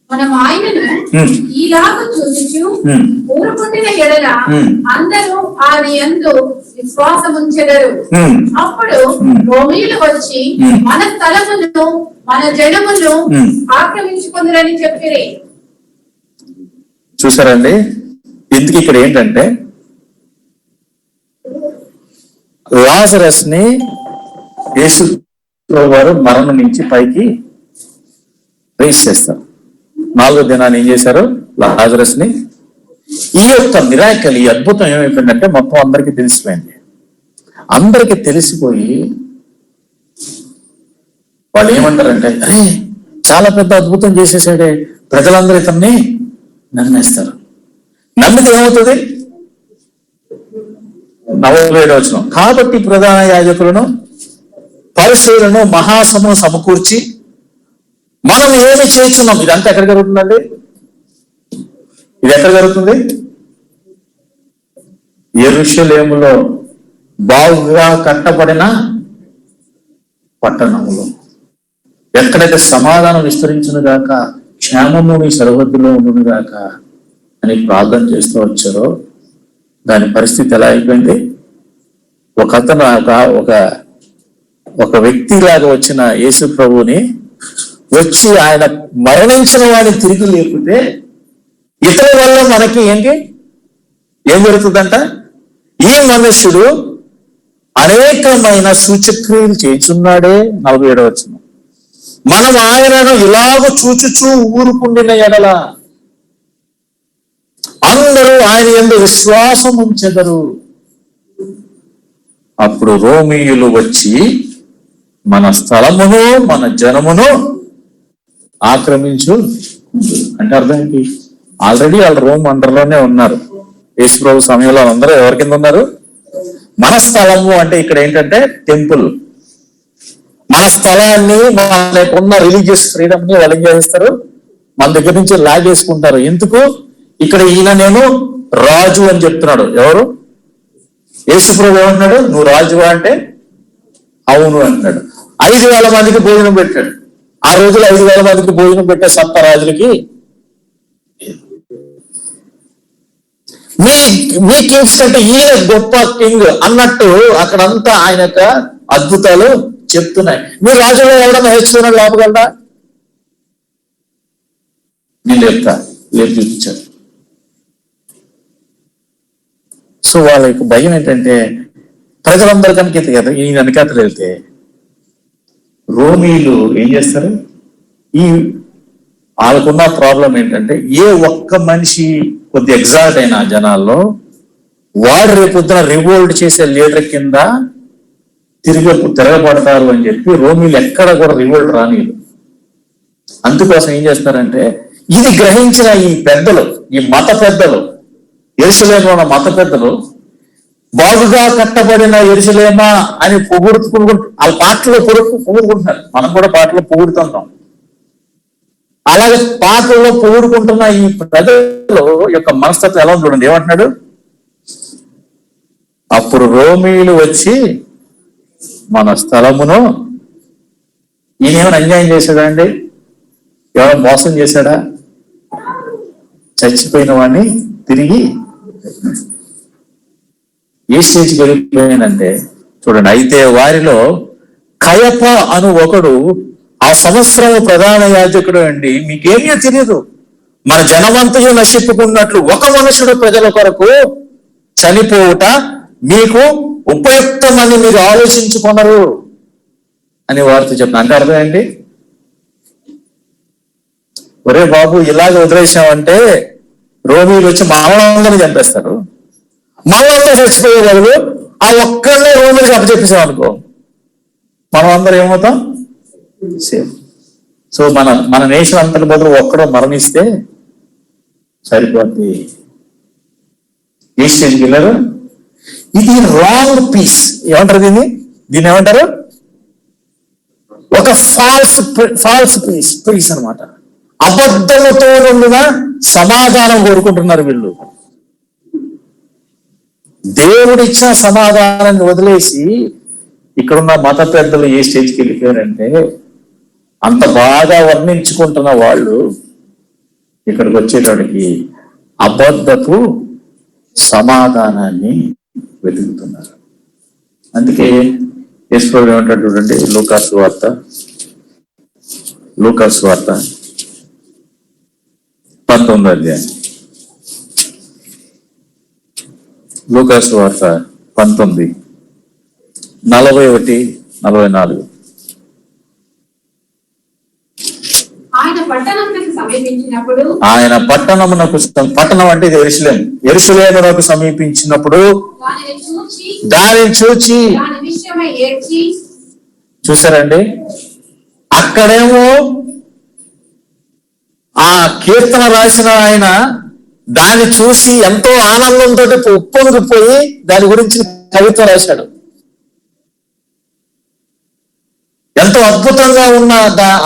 మనం ఆయనను ఈలాగ చూచుచు ఊరుకుండిన ఎడల అందరూ ఆయన యందు విశ్వాసముంచెదరు. అప్పుడు రోమీయులు వచ్చి మన స్థలమును మన జనమును ఆక్రమించుకుందరని చెప్పిరి. చూసారండి? ఇందుకు ఇక్కడ ఏంటంటే లాజరస్ ని యేసు వారు మరణం నుంచి పైకి రైజ్ చేస్తారు. 4వ దినాన్ని ఏం చేశారు? లాజరస్ ని. ఈ యొక్క మిరాకిల్, ఈ అద్భుతం ఏమైపోయిందంటే మొత్తం అందరికీ తెలిసిపోయింది. అందరికీ తెలిసిపోయి వాళ్ళు ఏమంటారంటే, అరే చాలా పెద్ద అద్భుతం చేసేసాడే, ప్రజలందరూ ఇతన్ని నమ్మేస్తారు. నమ్మితే ఏమవుతుంది? 47వ వచనం. కాబట్టి ప్రధాన యాజకులను, పరిసయ్యులను మహాసభను సమకూర్చి మనం ఏమి చేస్తున్నాం? ఇదంతా ఎక్కడ జరుగుతుందండి? ఇది ఎక్కడ జరుగుతుంది? యెరూషలేములో, బాగుగా కట్టబడిన పట్టణములో. ఎక్కడైతే సమాధానం విస్తరించును గాక, క్షేమము మీ సరిహద్దులో ఉండును గాక అని ప్రార్థన చేస్తూ వచ్చారో దాని పరిస్థితి ఎలా అయిపోయింది? ఒక అతను ఒక వ్యక్తిలాగా వచ్చిన యేసు ప్రభువుని వచ్చి ఆయన మరణించిన వాడిని తిరిగి లేకపోతే ఇతని వల్ల మనకి ఏం జరుగుతుందంట? ఈ మనుష్యుడు అనేకమైన సూచక్రియలు చేస్తున్నాడే. 47వ వచనం. మనం ఆయనను ఇలాగ చూచుచూ ఊరుకుండిన ఎడల అందరూ ఆయన యందు విశ్వాసం ఉంచెదరు. అప్పుడు రోమీయులు వచ్చి మన స్థలమును మన జనమును ఆక్రమించు. అంటే అర్థం ఏంటి? ఆల్రెడీ వాళ్ళు రోమ్ అండర్లోనే ఉన్నారు. యేసు ప్రభు సమయంలో అందరూ ఎవరి కింద ఉన్నారు? మన స్థలము అంటే ఇక్కడ ఏంటంటే టెంపుల్. మన స్థలాన్ని, మనకున్న రిలీజియస్ ఫ్రీడమ్ ని వాళ్ళు ఏం చేస్తారు? మన దగ్గర నుంచి లాగేసుకుంటారు. ఎందుకు? ఇక్కడ ఈయన నేను రాజు అని చెప్తున్నాడు. ఎవరు? యేసు ప్రభు ఏమంటున్నాడు? నువ్వు రాజువా అంటే అవును అంటున్నాడు. 5,000 మందికి భోజనం పెట్టాడు. ఆ రోజులు 5,000 మందికి భోజనం పెట్టే సత్త రాజులకి మీ కింగ్స్ కంటే ఈయన గొప్ప కింగ్ అన్నట్టు అక్కడంతా ఆయన యొక్క అద్భుతాలు చెప్తున్నాయి. మీ రాజులో ఎవడన్నా హెచ్చుకున్నాడు లోపగలడా? నేను లేపు చూపించాను. సో వాళ్ళ యొక్క భయం ఏంటంటే ప్రజలందరికీ కదా ఈయన వెనకాతలు వెళ్తే రోమీలు ఏం చేస్తారు? వాళ్ళకున్న ప్రాబ్లం ఏంటంటే ఏ ఒక్క మనిషి కొద్ది ఎగ్జాల్ట్ అయిన జనాల్లో వాడు రేపొద్దున రివోల్ట్ చేసే లీడర్ కింద తిరగబడతారు అని చెప్పి రోమీలు ఎక్కడ కూడా రివోల్ట్ రానియరు. అందుకోసం ఏం చేస్తారంటే ఇది గ్రహించిన ఈ పెద్దలు, ఈ మత పెద్దలు, యెరూషలేములో ఉన్న మత పెద్దలు బాగుగా కట్టబడిన యెరూషలేమా అని పొగుడుకుంటారు. వాళ్ళ పాటల్లో పొగుడుకుంటున్నారు. మనం కూడా పాటలో పొగుడుతుంటాం. అలాగే పాటల్లో పొగుడుకుంటున్న ఈ ప్రజల యొక్క మనస్తత్వం ఎలా చూడండి. ఏమంటున్నాడు? అప్పుడు రోమీయులు వచ్చి మన స్థలమును, ఈయన ఏమైనా అన్యాయం చేశాడా అండి? ఎవరైనా మోసం చేశాడా? చచ్చిపోయిన వాడిని తిరిగి ఏ స్టేజ్కి వెళ్ళిపోయానంటే చూడండి. అయితే వారిలో కయప అను ఒకడు ఆ సంవత్సరం ప్రధాన యాజకుడు అండి. మీకేమీ తెలియదు, మన జనమంతయు నశిప్పుకున్నట్లు ఒక మనుషుడు ప్రజల కొరకు చనిపోవుట మీకు ఉపయుక్తమని మీరు ఆలోచించుకున్నారు అని వారితో చెప్పిన. అంటే అర్థం ఏంటి? ఒరే బాబు, ఇలాగ వదిలేసామంటే రోమీలు వచ్చి మానవులందరినీ చంపేస్తారు. మనమంతా చచ్చిపోయే బదులు ఆ ఒక్కళ్ళే రోమీలకు అప్పచెప్పేసాం అనుకో, మనం అందరం ఏమవుతాం? సేమ్. సో మన నేషన్ అంతటి బదులు ఒక్కడో మరణిస్తే సరిపోద్ది. ఏ స్టేజ్కి వెళ్ళారు? ఇది రాంగ్ పీస్. ఏమంటారు దీన్ని ఏమంటారు? ఒక ఫాల్స్ పీస్ అనమాట. అబద్ధముతో ఉండిన సమాధానం కోరుకుంటున్నారు వీళ్ళు. దేవుడిచ్చిన సమాధానాన్ని వదిలేసి ఇక్కడున్న మత పెద్దలు ఏ స్టేజ్కి వెళ్ళిపోయారంటే అంత బాగా వర్ణించుకుంటున్న వాళ్ళు ఇక్కడికి వచ్చేటప్పటికి అబద్ధపు సమాధానాన్ని వెతుకుతున్నారు. అందుకే యేసు ప్రభువు ఏమంటాడు చూడండి, లూకాసు వార్త 19వ అధ్యాయం. లూకాసు వార్త 19:41-44. ఆయన పట్టణం అంటే ఇది యెరూషలేమునకు సమీపించినప్పుడు దానిని చూచి చూసారండి. అక్కడేమో ఆ కీర్తన రాసిన ఆయన దాన్ని చూసి ఎంతో ఆనందంతో ఉప్పొంగిపోయి దాని గురించి కవిత్వం రాశాడు. ఎంతో అద్భుతంగా ఉన్న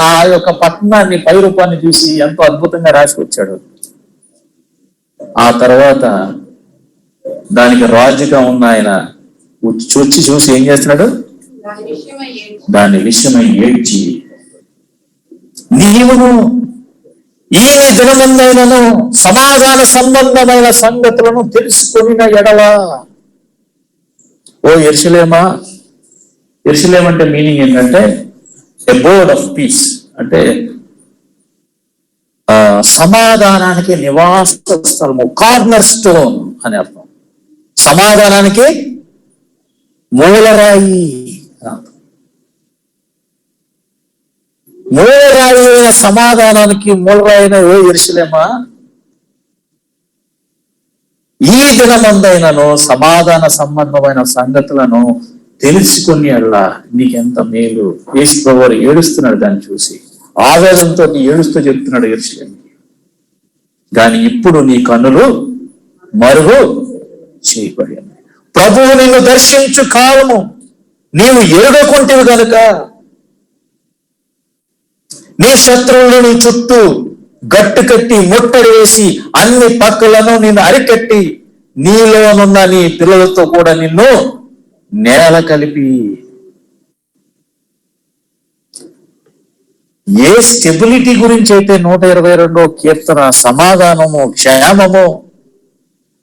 ఆ యొక్క పట్టణాన్ని పై రూపాన్ని చూసి ఎంతో అద్భుతంగా రాసుకొచ్చాడు. ఆ తర్వాత దానికి రాజుగా ఉన్న ఆయన చూసి ఏం చేస్తున్నాడు? దాని విషయమై ఏడ్చి, నీవును ఈ దినమందైనను సమాధాన సంబంధమైన సంగతులను తెలుసుకొనిన ఎడల. ఓ యెరూషలేమా, యెరూషలేం అంటే మీనింగ్ ఏంటంటే అబోర్డ్ ఆఫ్ పీస్, అంటే సమాధానానికి నివాస స్థలము, కార్నర్ స్టోన్ అని అర్థం. సమాధానానికి మూలరాయి. మూలరాయి అయిన సమాధానానికి మూలరాయి అయిన ఓ యెరూషలేమా, ఈ దినమందైనను సమాధాన సంబంధమైన సంగతులను తెలుసుకుని అలా నీకెంత మేలు. యేసు ప్రభువు ఏడుస్తున్నాడు దాన్ని చూసి, ఆవేదనతో ఏడుస్తూ చెప్తున్నాడు యెరూషలేముకి, కానీ ఇప్పుడు నీ కన్నులు మరుగు చేయబడి ప్రభువు నిన్ను దర్శించు కాలము నీవు ఎరుగకుంటివి గనుక నీ శత్రువులు నీ చుట్టూ గట్టు కట్టి ముట్టడి వేసి అన్ని పక్కలను నిన్ను అరికట్టి నీలోనున్న నీ పిల్లలతో కూడా నిన్ను నేల కలిపి. ఏ స్టెబిలిటీ గురించి అయితే 122వ కీర్తన సమాధానము క్షేమము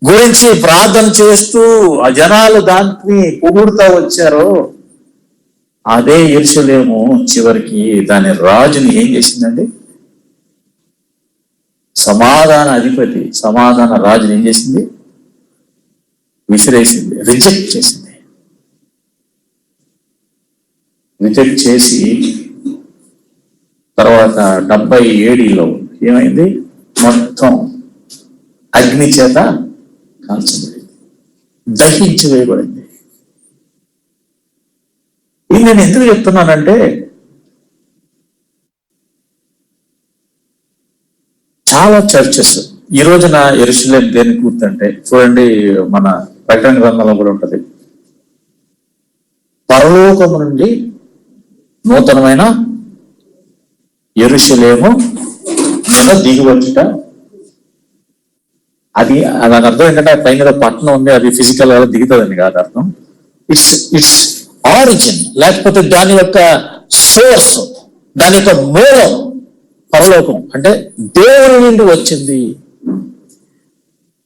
గురించి ప్రార్థన చేస్తూ ఆ జనాలు దాన్ని పొగుడుతూ వచ్చారో, అదే యెరూషలేము చివరికి దాని రాజుని ఏం చేసిందండి? సమాధాన అధిపతి, సమాధాన రాజుని ఏం చేసింది? విసిరేసింది, రిజెక్ట్ చేసింది. రిజెక్ట్ చేసి తర్వాత 77లో ఏమైంది? మొత్తం అగ్ని చేత కాల్చబడింది, దహించి వేయబడింది. ఇది నేను ఎందుకు చెప్తున్నానంటే, చాలా చర్చెస్ ఈ రోజున యెరూషలేం దేనికి గుర్తంటే, చూడండి మన ప్రకటన గ్రంథంలో కూడా ఉంటది, పరలోకము నుండి నూతనమైన యెరూషలేము మీద దిగివచ్చుట. అది దాని అర్థం ఏంటంటే పైన పట్టణం ఉంది, అది ఫిజికల్ గా దిగుతుందని కాదు అర్థం. ఇట్స్ ఆరిజిన్, లేకపోతే దాని యొక్క సోర్స్, దాని యొక్క మూలం పరలోకం, అంటే దేవుని నుండి వచ్చింది.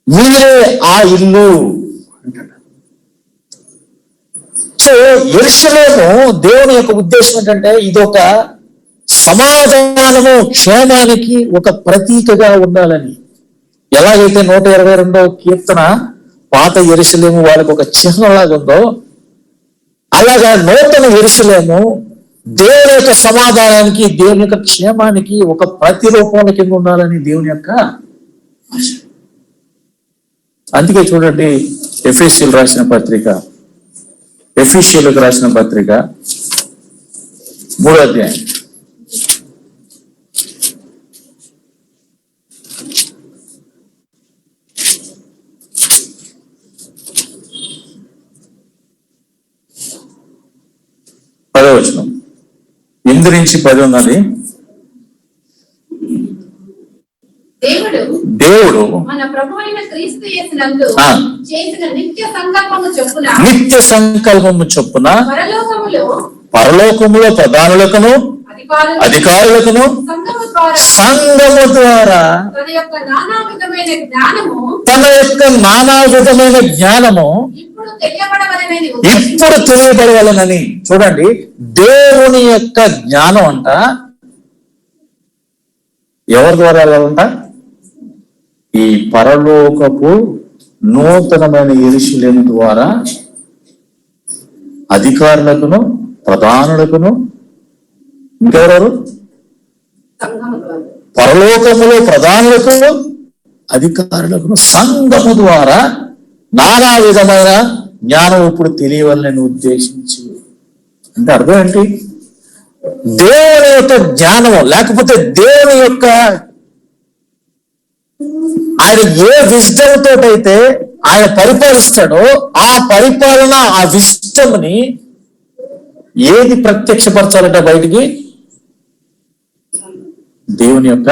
మీరే ఆ ఇల్లు అంటాడు. సో యెరూషలేము దేవుని యొక్క ఉద్దేశం ఏంటంటే ఇదొక సమాధానము క్షేమానికి ఒక ప్రతీకగా ఉండాలని. ఎలాగైతే 122వ కీర్తన పాత యెరూషలేము వాళ్ళకి ఒక చిహ్నంలాగా ఉందో, అలాగా నూతన యెరూషలేము దేవుని యొక్క సమాధానానికి, దేవుని యొక్క క్షేమానికి ఒక ప్రతిరూపం కింద ఉండాలని దేవుని యొక్క ఆశ. అందుకే చూడండి ఎఫెసీయులకు రాసిన పత్రిక 3వ అధ్యాయం 10వ వచనం, 8 నుంచి 10 ఉన్నది. దేవుడు మన ప్రభువైన క్రీస్తు యేసునందు చేసిన నిత్య సంకల్పము చొప్పున పరలోకములో ప్రధానులకును అధికారులకును సంఘము ద్వారా తన యొక్క నానా విధమైన జ్ఞానము ఇప్పుడు తెలియబడవలనని. చూడండి, దేవుని యొక్క జ్ఞానం అంట ఎవరి ద్వారా వెళ్ళాలంట? ఈ పరలోకపు నూతనమైన యెరూషలేము ద్వారా అధికారులకును ప్రధానులకును, ఇంకెవరు? పరలోకములో ప్రధానులకును అధికారులకును సంఘము ద్వారా నానా విధమైన జ్ఞానం ఇప్పుడు తెలియవాలని ఉద్దేశించి. అంటే అర్థం ఏంటి? దేవుని యొక్క జ్ఞానము, లేకపోతే దేవుని యొక్క ఆయన ఏ విజ్డమ్ తోటైతే ఆయన పరిపాలిస్తాడో ఆ పరిపాలన, ఆ విజ్డమ్ ని ఏది ప్రత్యక్షపరచాలట బయటికి? దేవుని యొక్క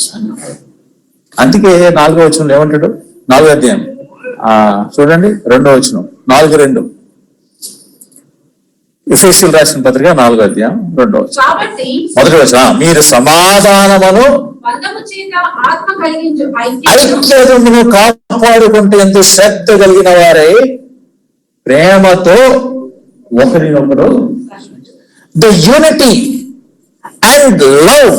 సంఘం. అందుకే 4వ వచనంలో ఏమంటాడు? 4వ అధ్యాయం చూడండి, 2వ వచనం, 4:2. ఎఫెసీయులకు రాసిన పత్రిక 4వ అధ్యాయం 2వ వచనం. కాబట్టి మొదటి వచనం, మీరు సమాధానమును బంధము చేత ఆత్మ కలిగించు ఐక్యతను కాపాడుకుంటే ఎంతో శ్రద్ధ కలిగిన వారై ప్రేమతో ఒకరినొకరు, ద యూనిటీ అండ్ లవ్,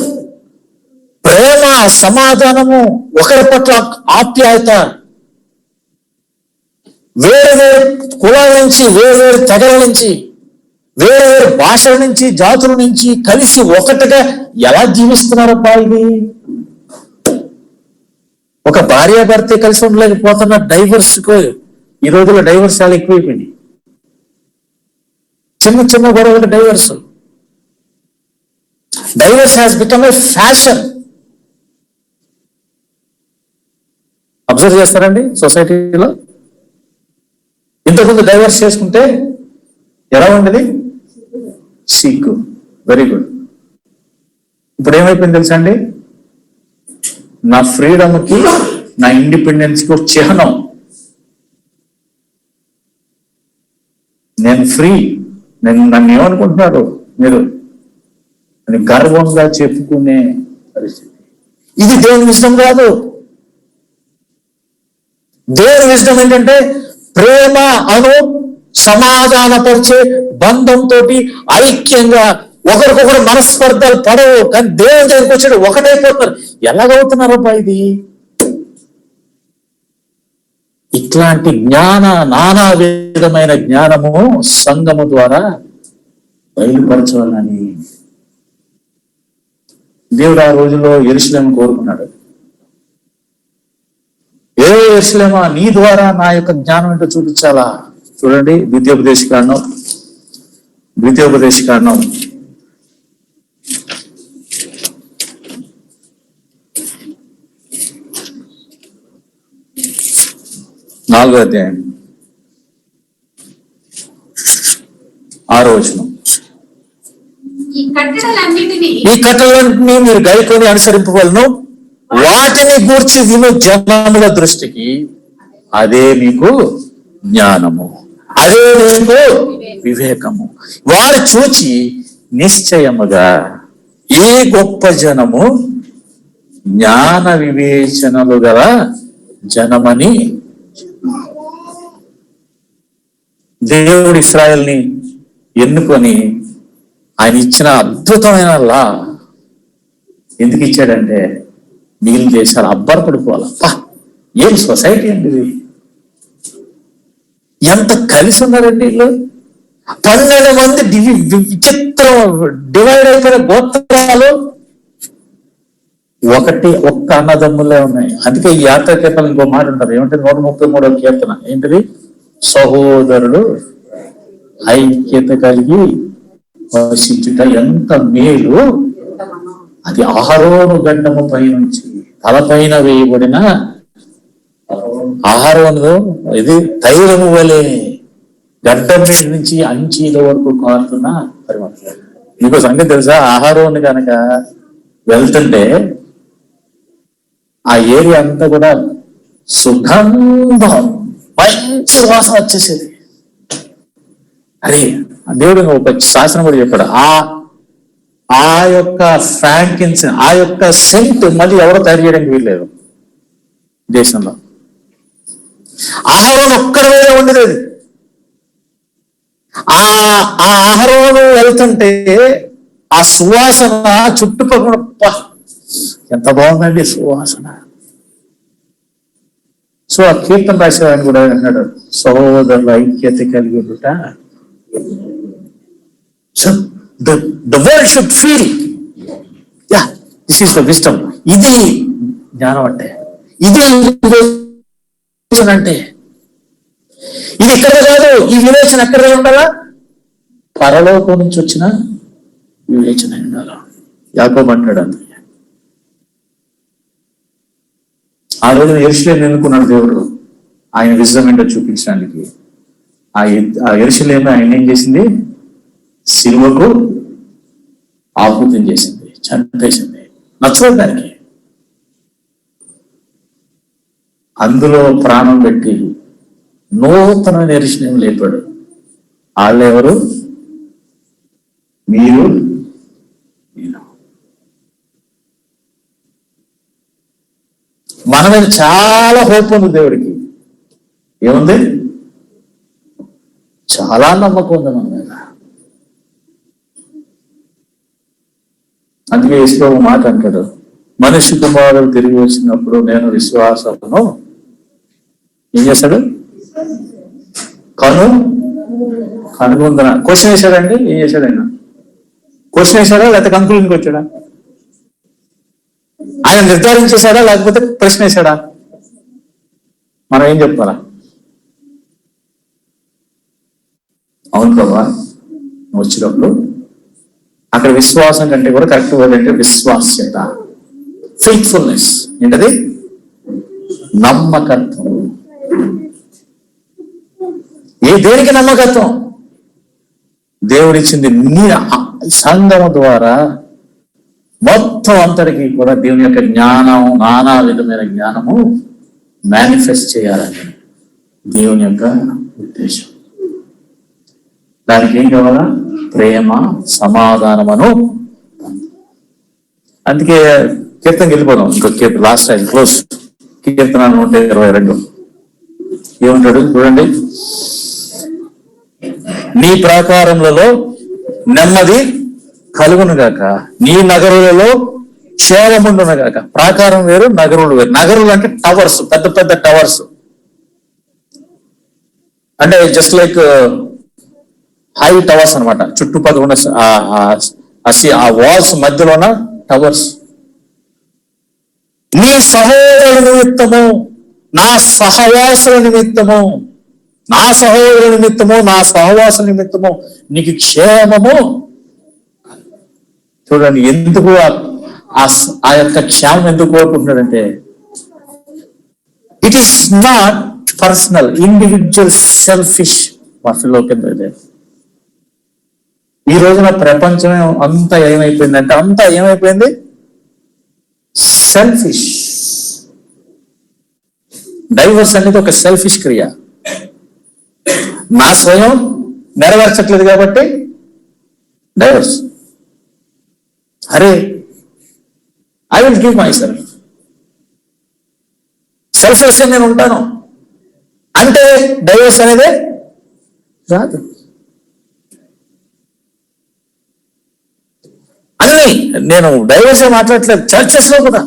ప్రేమ, సమాధానము, ఒకరి పట్ల ఆప్యాయత, వేరు వేరు కులాల నుంచి, వేరు వేరు తెగల నుంచి, వేరు వేరు భాషల నుంచి, జాతుల నుంచి కలిసి ఒకటిగా ఎలా జీవిస్తున్నారబ్బా ఇది? ఒక భార్య భర్త కలిసి ఉండలేకపోతున్న డైవర్స్ ఈ రోజుల్లో డైవర్స్ చాలా ఎక్కువైపోయింది. చిన్న చిన్న గొడవలు divorce has become a fashion. Observe చేస్తారండి సొసైటీలో? ఇంతకుముందు డైవర్స్ చేసుకుంటే ఎలా ఉండేది? సిగ్గు. Very good. ఇప్పుడు ఏమైపోయింది తెలుసా అండి? నా ఫ్రీడమ్కి, నా ఇండిపెండెన్స్కి ఒక చిహ్నం. నేను ఫ్రీ, నన్ను ఏమనుకుంటున్నారు మీరు అని గర్వంగా చెప్పుకునే పరిస్థితి. ఇది దేవుని విషయం కాదు. దేవుని విషయం ఏంటంటే ప్రేమ అను సమాధానపరిచే బంధంతో ఐక్యంగా ఒకరికొకరు మనస్పర్ధలు పడవు, కానీ దేవుని దగ్గరికి వచ్చాడు ఒకటైపోతున్నారు. ఎలాగవుతున్నారబ్బా ఇది? ఇట్లాంటి నానా విధమైన జ్ఞానము సంఘము ద్వారా బయలుపరచాలని దేవుడు ఆ రోజుల్లో యెరూషలేమును కోరుకున్నాడు. ఏ యెరూషలేమా, నీ ద్వారా నా యొక్క జ్ఞానం ఏంటో చూపించాలా? చూడండి, ద్వితీయోపదేశకాండం 4వ అధ్యాయం 6వ వచనం. ఈ కట్టడలన్నిటినీ మీరు గైకొని అనుసరింపవలను, వాటిని గూర్చి విను జనముల దృష్టికి అదే మీకు జ్ఞానము, అదే మీకు వివేకము. వారు చూచి నిశ్చయముగా ఈ గొప్ప జనము జ్ఞాన వివేచనలు గల జనమని. దేవుడు ఇశ్రాయేల్ని ఎన్నుకొని ఆయన ఇచ్చిన అద్భుతమైన లా ఎందుకు ఇచ్చాడంటే మిగిలిన దేశాలు అబ్బరపడిపోవాలప్పా, ఏం సొసైటీ అండి ఇది! ఎంత కలిసి ఉన్నారండి వీళ్ళు! 12 మంది విచిత్రం డివైడ్ అయిపోయిన గోత్రాలు ఒక్క అన్నదమ్ములే ఉన్నాయి. అందుకే ఈ యాత్ర కీర్తనలు ఇంకో మాట ఉంటారు, ఏమంటే 133వ కీర్తన ఏంటిది? సహోదరులు ఐక్యత కలిగి వసించుట ఎంత మేలు. అది అహరోను గడ్డము పైనుంచి తలపైన వేయబడిన అహరోను ఇది తైలము వలె గడ్డం మీద నుంచి అంచీల వరకు కారుతున్న పరిమాణం. మీకు సంగతి తెలుసా? అహరోను కనుక వెళ్తుంటే ఆ ఏరియా అంతా కూడా సుగంధం, మంచి వాసన వచ్చేసేది. అరే దేవుడు ఒక శాసనం కూడా చెప్పాడు, ఆ యొక్క ఫ్రాంకిన్స్, ఆ యొక్క సెంట్ మళ్ళీ ఎవరో తయారు చేయడానికి వీల్లేదు దేశంలో. ఆహారం ఒక్కడి వేరే ఉండేది. ఆ ఆహారం వెళ్తుంటే ఆ సువాసన చుట్టుపక్కల ఎంత బాగుందండి సువాసన. సో ఆ కీర్తన రాసేవాడిని కూడా అన్నాడు, సహోదరుల ఐక్యత కలిగి ఉండుట. So the world should feel, yeah, this is the wisdom. ఇది జ్ఞానం అంటే, ఇది అంటే. ఇది ఇక్కడ కాదు, ఈ వివేచన ఎక్కడ ఉండాలా? పరలోకం నుంచి వచ్చిన వివేచన ఉండాలా. యాకోబు అంటాడు అందుకే. ఆ రోజు యెరూషలేము ఎన్నుకున్నాడు దేవుడు ఆయన విజయం ఏంటో చూపించడానికి. ఆ యెరూషలేము ఆయన ఏం చేసింది? సిలువకు ఆహుతం చేసింది, చంపేసింది. నచ్చదు దానికి. అందులో ప్రాణం పెట్టి నూతన నిరీక్షణ లేపాడు. వాళ్ళెవరు? మీరు, నేను. మన మీద చాలా హోప్ ఉంది దేవుడికి. ఏముంది? చాలా నమ్మకం ఉంది మన మీద. అందుకే యేసు మాట అంటాడు, మనిషి కుమారుడు తిరిగి వచ్చినప్పుడు నేను విశ్వాసమును ఏం చేశాడు? కనుగొందన. క్వశ్చన్ వేశాడండి. ఏం చేశాడు ఆయన? క్వశ్చన్ వేశాడా లేకపోతే కన్క్లూజన్కి వచ్చాడా? ఆయన నిర్ధారించేశాడా లేకపోతే ప్రశ్న వేశాడా? మనం ఏం చెప్పాలా? అవును ప్రభా, వచ్చినప్పుడు అక్కడ విశ్వాసం కంటే కూడా కరెక్ట్ వర్డ్ అంటే విశ్వాస్యత, ఫెయిత్ఫుల్నెస్. ఏంటది? నమ్మకత్వం. దేనికి నమ్మకత్వం? దేవుడిచ్చింది నీ సంఘం ద్వారా మొత్తం అంతటికి కూడా దేవుని యొక్క జ్ఞానం, నానా విధమైన జ్ఞానము మేనిఫెస్ట్ చేయాలని దేవుని యొక్క ఉద్దేశం. దానికి ఏం కావాలా? ప్రేమ, సమాధానమును. అందుకే కీర్తనకి వెళ్ళిపోదాం. ఇంకో కీర్తన, లాస్ట్ టైం క్లోజ్. కీర్తన 122 ఏమంటాడు చూడండి. నీ ప్రాకారములలో నెమ్మది కలుగునుగాక, నీ నగరులలో క్షేమముండునుగాక. ప్రాకారం వేరు, నగరులు వేరు. నగరులు అంటే టవర్స్, పెద్ద పెద్ద టవర్స్. అంటే జస్ట్ లైక్ హై టవర్స్ అనమాట. చుట్టుపక్కల ఉన్న ఆ వాల్స్ మధ్యలోన టవర్స్. నీ సహోదరుల నిమిత్తము, నా సహవాసుల నిమిత్తము, నా సహోదరుల నిమిత్తము, నా సహవాసుల నిమిత్తము నీకు క్షేమము. చూడండి ఎందుకు ఆ యొక్క క్షేమం ఎందుకు కోరుకుంటున్నాడంటే, it is not personal, individual, selfish. వాటిలో కింద ఈ రోజున ప్రపంచం అంతా ఏమైపోయిందంటే, అంతా ఏమైపోయింది? సెల్ఫిష్. డైవర్స్ అనేది ఒక సెల్ఫిష్ క్రియ. నా స్వయం నెరవేర్చట్లేదు కాబట్టి డైవర్స్. అరే, I will give my self, selfless నేను ఉంటాను అంటే డైవర్స్ అనేది రాదు. అన్ని నేను డైవర్స్ మాట్లాడట్లేదు. చర్చెస్ లో కూడా,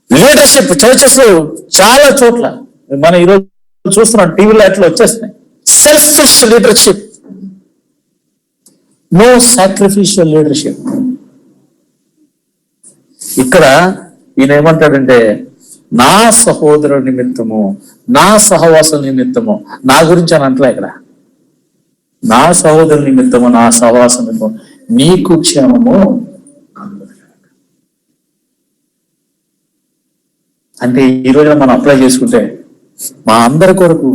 లీడర్షిప్ చర్చెస్ లో చాలా చోట్ల మనం ఈరోజు చూస్తున్నాం, టీవీలో అట్లా వచ్చేస్తున్నాయి. Selfish leadership, no sacrificial leadership. ఇక్కడ ఈయన ఏమంటాడంటే, నా సహోదరుడి నిమిత్తము, నా సహవాసం నిమిత్తము, నా గురించి అని అంటలే ఇక్కడ, నా సహోదరు నిమిత్తము, నా సహవాసం నిమిత్తము నీకు క్షేమము. అంటే ఈ రోజున మనం అప్లై చేసుకుంటే, మా అందరి కొరకు,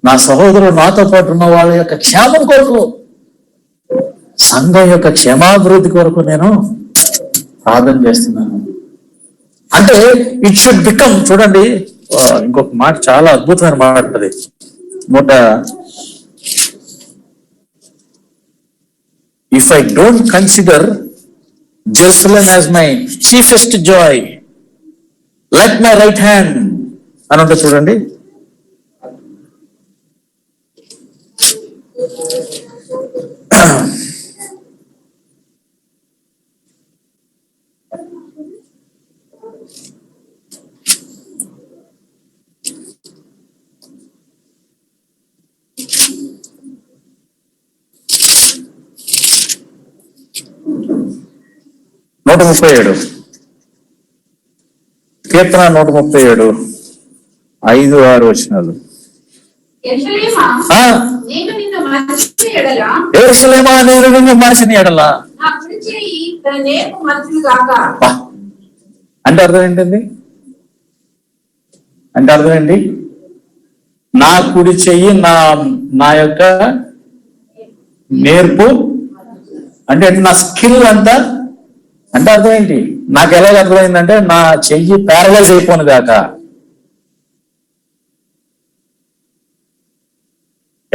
నా సహోదరుడు నాతో పాటు ఉన్న వాళ్ళ యొక్క క్షేమం కొరకు, సంఘం యొక్క క్షేమాభివృద్ధి కొరకు నేను ప్రార్థన చేస్తున్నాను. అంటే ఇట్ షుడ్ బికమ్. చూడండి ఇంకొక మాట, చాలా అద్భుతమైన మాట అది. If I don't consider Jerusalem as my chiefest Joy, let my right hand అని ఉంటుంది చూడండి. నూట 37 కీర్తన 137 5-6 వచనాలు. యెరూషలేమా, నేను నిన్ను మరచిన ఎడల నా కుడి చెయ్యి తన నేర్పు మరచును గాక. అంటే అర్థం ఏంటండి? అంటే అర్థం ఏంటి? నా కుడి చెయ్యి నా యొక్క నేర్పు అంటే నా స్కిల్ అంతా అంటే అర్థం ఏంటి? నాకు ఎలా అర్థమైందంటే నా చెయ్యి ప్యారలైజ్ అయిపోను గాక.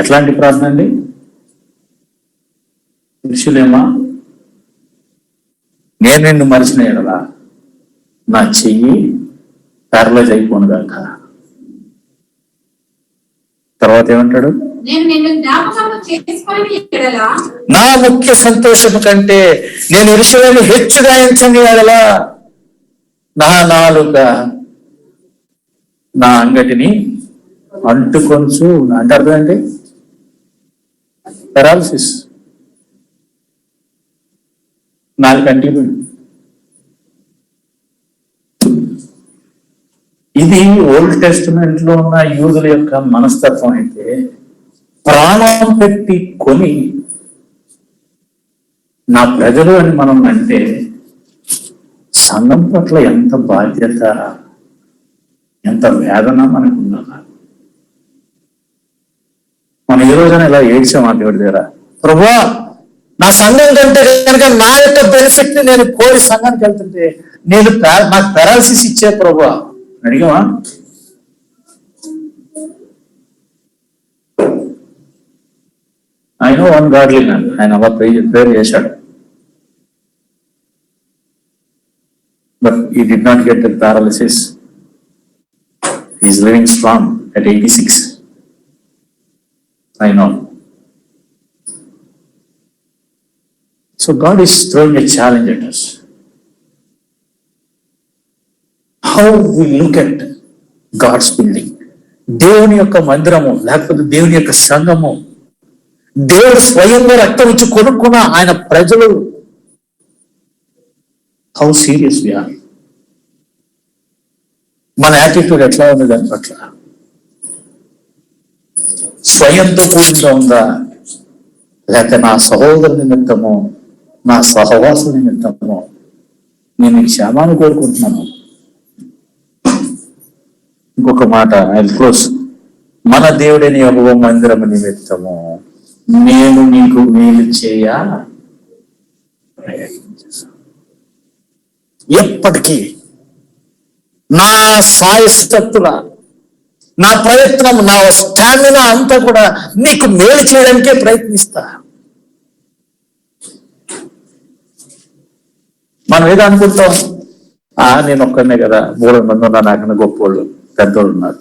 ఎట్లాంటి ప్రార్థన అండి? పురుషులేమా, నేను నిన్ను మరిచిన ఎడలా నా చెయ్యి ప్యారలైజ్ అయిపోను గాక. తర్వాత ఏమంటాడు? నేను నిన్ను జ్ఞాపకము చేసుకొని ఎడలా నా ముఖ్య సంతోషము కంటే నేను యెరూషలేమును హెచ్చుగా ఎంచని ఎడలా నా నాలుక నా అంగటిని అంటుకొంచు. అంటే అర్థం ఏంటి? పెరాలసిస్, నాలుగు కంటిన్యూ. ఇది ఓల్డ్ టెస్టిమెంట్ లో ఉన్న యూదుల యొక్క మనస్తత్వం అయితే, ప్రాణం పెట్టి కొని నా ప్రజలు అని మనం అంటే సంఘం పట్ల ఎంత బాధ్యత, ఎంత వేదన మనకు ఉండాలి. మనం ఏ రోజైనా ఇలా ఏడ్చాం ఆ దేవుడి దగ్గర, ప్రభువా నా సంఘం కంటే కనుక నా యొక్క బెనిఫిట్ ని నేను కోరి సంఘానికి వెళ్తుంటే నాకు పెరాలసిస్ ఇచ్చే ప్రభువా అడిగావా? ఆయన వన్ గాడ్లీ మ్యాన్, ఆయన అలా ప్రేయర్ చేశాడు. బట్ ఈ did not get the paralysis. He is living strong at 86. I know. So God is throwing a challenge at us. How we look at God's building. దేవుని యొక్క మందిరము లేకపోతే దేవుని యొక్క సంఘము, దేవుడు స్వయంగా రక్తం ఇచ్చి కొనుక్కున్న ఆయన ప్రజలు, హౌ సీరియస్ వి ఆర్. మన యాటిట్యూడ్ ఎట్లా ఉంది దాని పట్ల? స్వయంతో కూడిగా ఉందా, లేక నా సహోదరు నిమిత్తము, నా సహవాసు నిమిత్తము నేను క్షేమాన్ని కోరుకుంటున్నాను. ఇంకొక మాట, ఐ క్లోజ్. మన దేవుడైన యెహోవా మందిరము నిమిత్తము నేను నీకు మేలు చేయ ఎప్పటికీ నా సాయశక్తుల, నా ప్రయత్నం, నా స్టామినా అంతా కూడా నీకు మేలు చేయడానికే ప్రయత్నిస్తా. మనం ఏదో అనుకుంటాం, నేను ఒక్కనే కదా, 300 మంది ఉన్నా, నాకన్నా గొప్పోళ్ళు పెద్దోళ్ళు ఉన్నారు.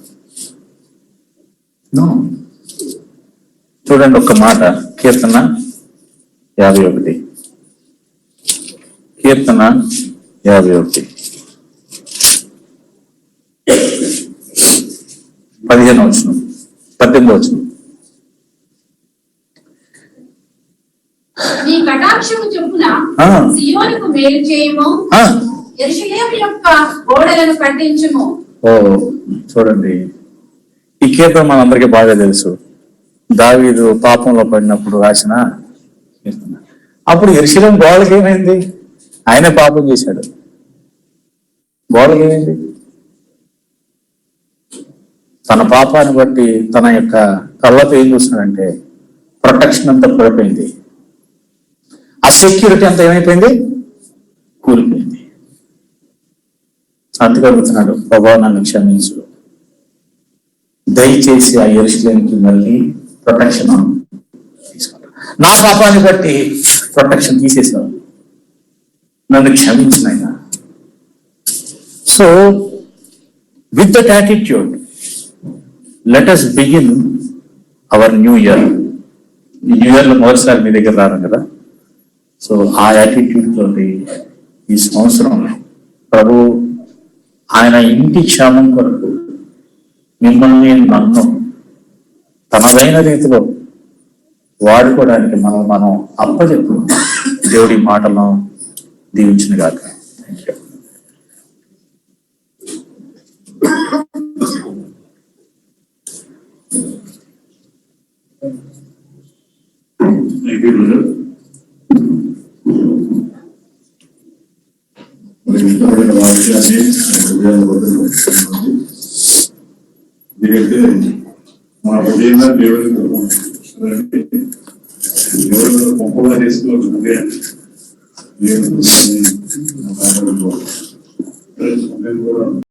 చూడండి ఒక్క మాట, కీర్తన 51. కీర్తన 51 15వ 18వ. నీ కటాక్షము చొప్పున సీయోనుకు మేలు చేయము, యెరూషలేము యొక్క గోడలను కట్టించుము. చూడండి, ఈ కీర్తన మనందరికీ బాగా తెలుసు. దావీదు పాపంలో పడినప్పుడు రాసిన కీర్తన. అప్పుడు యెరూషలేము గోడకి ఏమైంది? ఆయనే పాపం చేశాడు. గోడకి ఏమైంది? తన పాపాన్ని బట్టి తన యొక్క కళ్ళతో ఏం చూస్తున్నాడంటే ప్రొటెక్షన్ అంతా పడిపోయింది. ఆ సెక్యూరిటీ అంతా ఏమైపోయింది? కూలిపోయింది. అందుకే అడుగుతున్నాడు, ప్రభువా నన్ను క్షమించు, దయచేసి ఆ యెరూషలేముకి మళ్ళీ ప్రొటెక్షన్ తీసుకుంటా. నా పాపాన్ని బట్టి ప్రొటెక్షన్ తీసేసావు, నన్ను క్షమించిన ఆయన. So with that attitude let us begin our new year. ఈ న్యూ ఇయర్ లో మొదటిసారి మీ దగ్గర రాను కదా. సో ఆ యాటిట్యూడ్ తోటి ఈ సంవత్సరం ప్రభు ఆయన ఇంటి క్షేమం కొరకు మిమ్మల్ని నన్ను తనదైన రీతిలో వాడుకోవడానికి మనం అప్పచెప్పు. దేవుడి మాటలను దీవించిన గాక. ఇష్టపడిన వాక్యాన్ని ఎందుకంటే మా హృదయంగా దేవుడికి ఎవరు గొప్పగా చేసుకోవాలి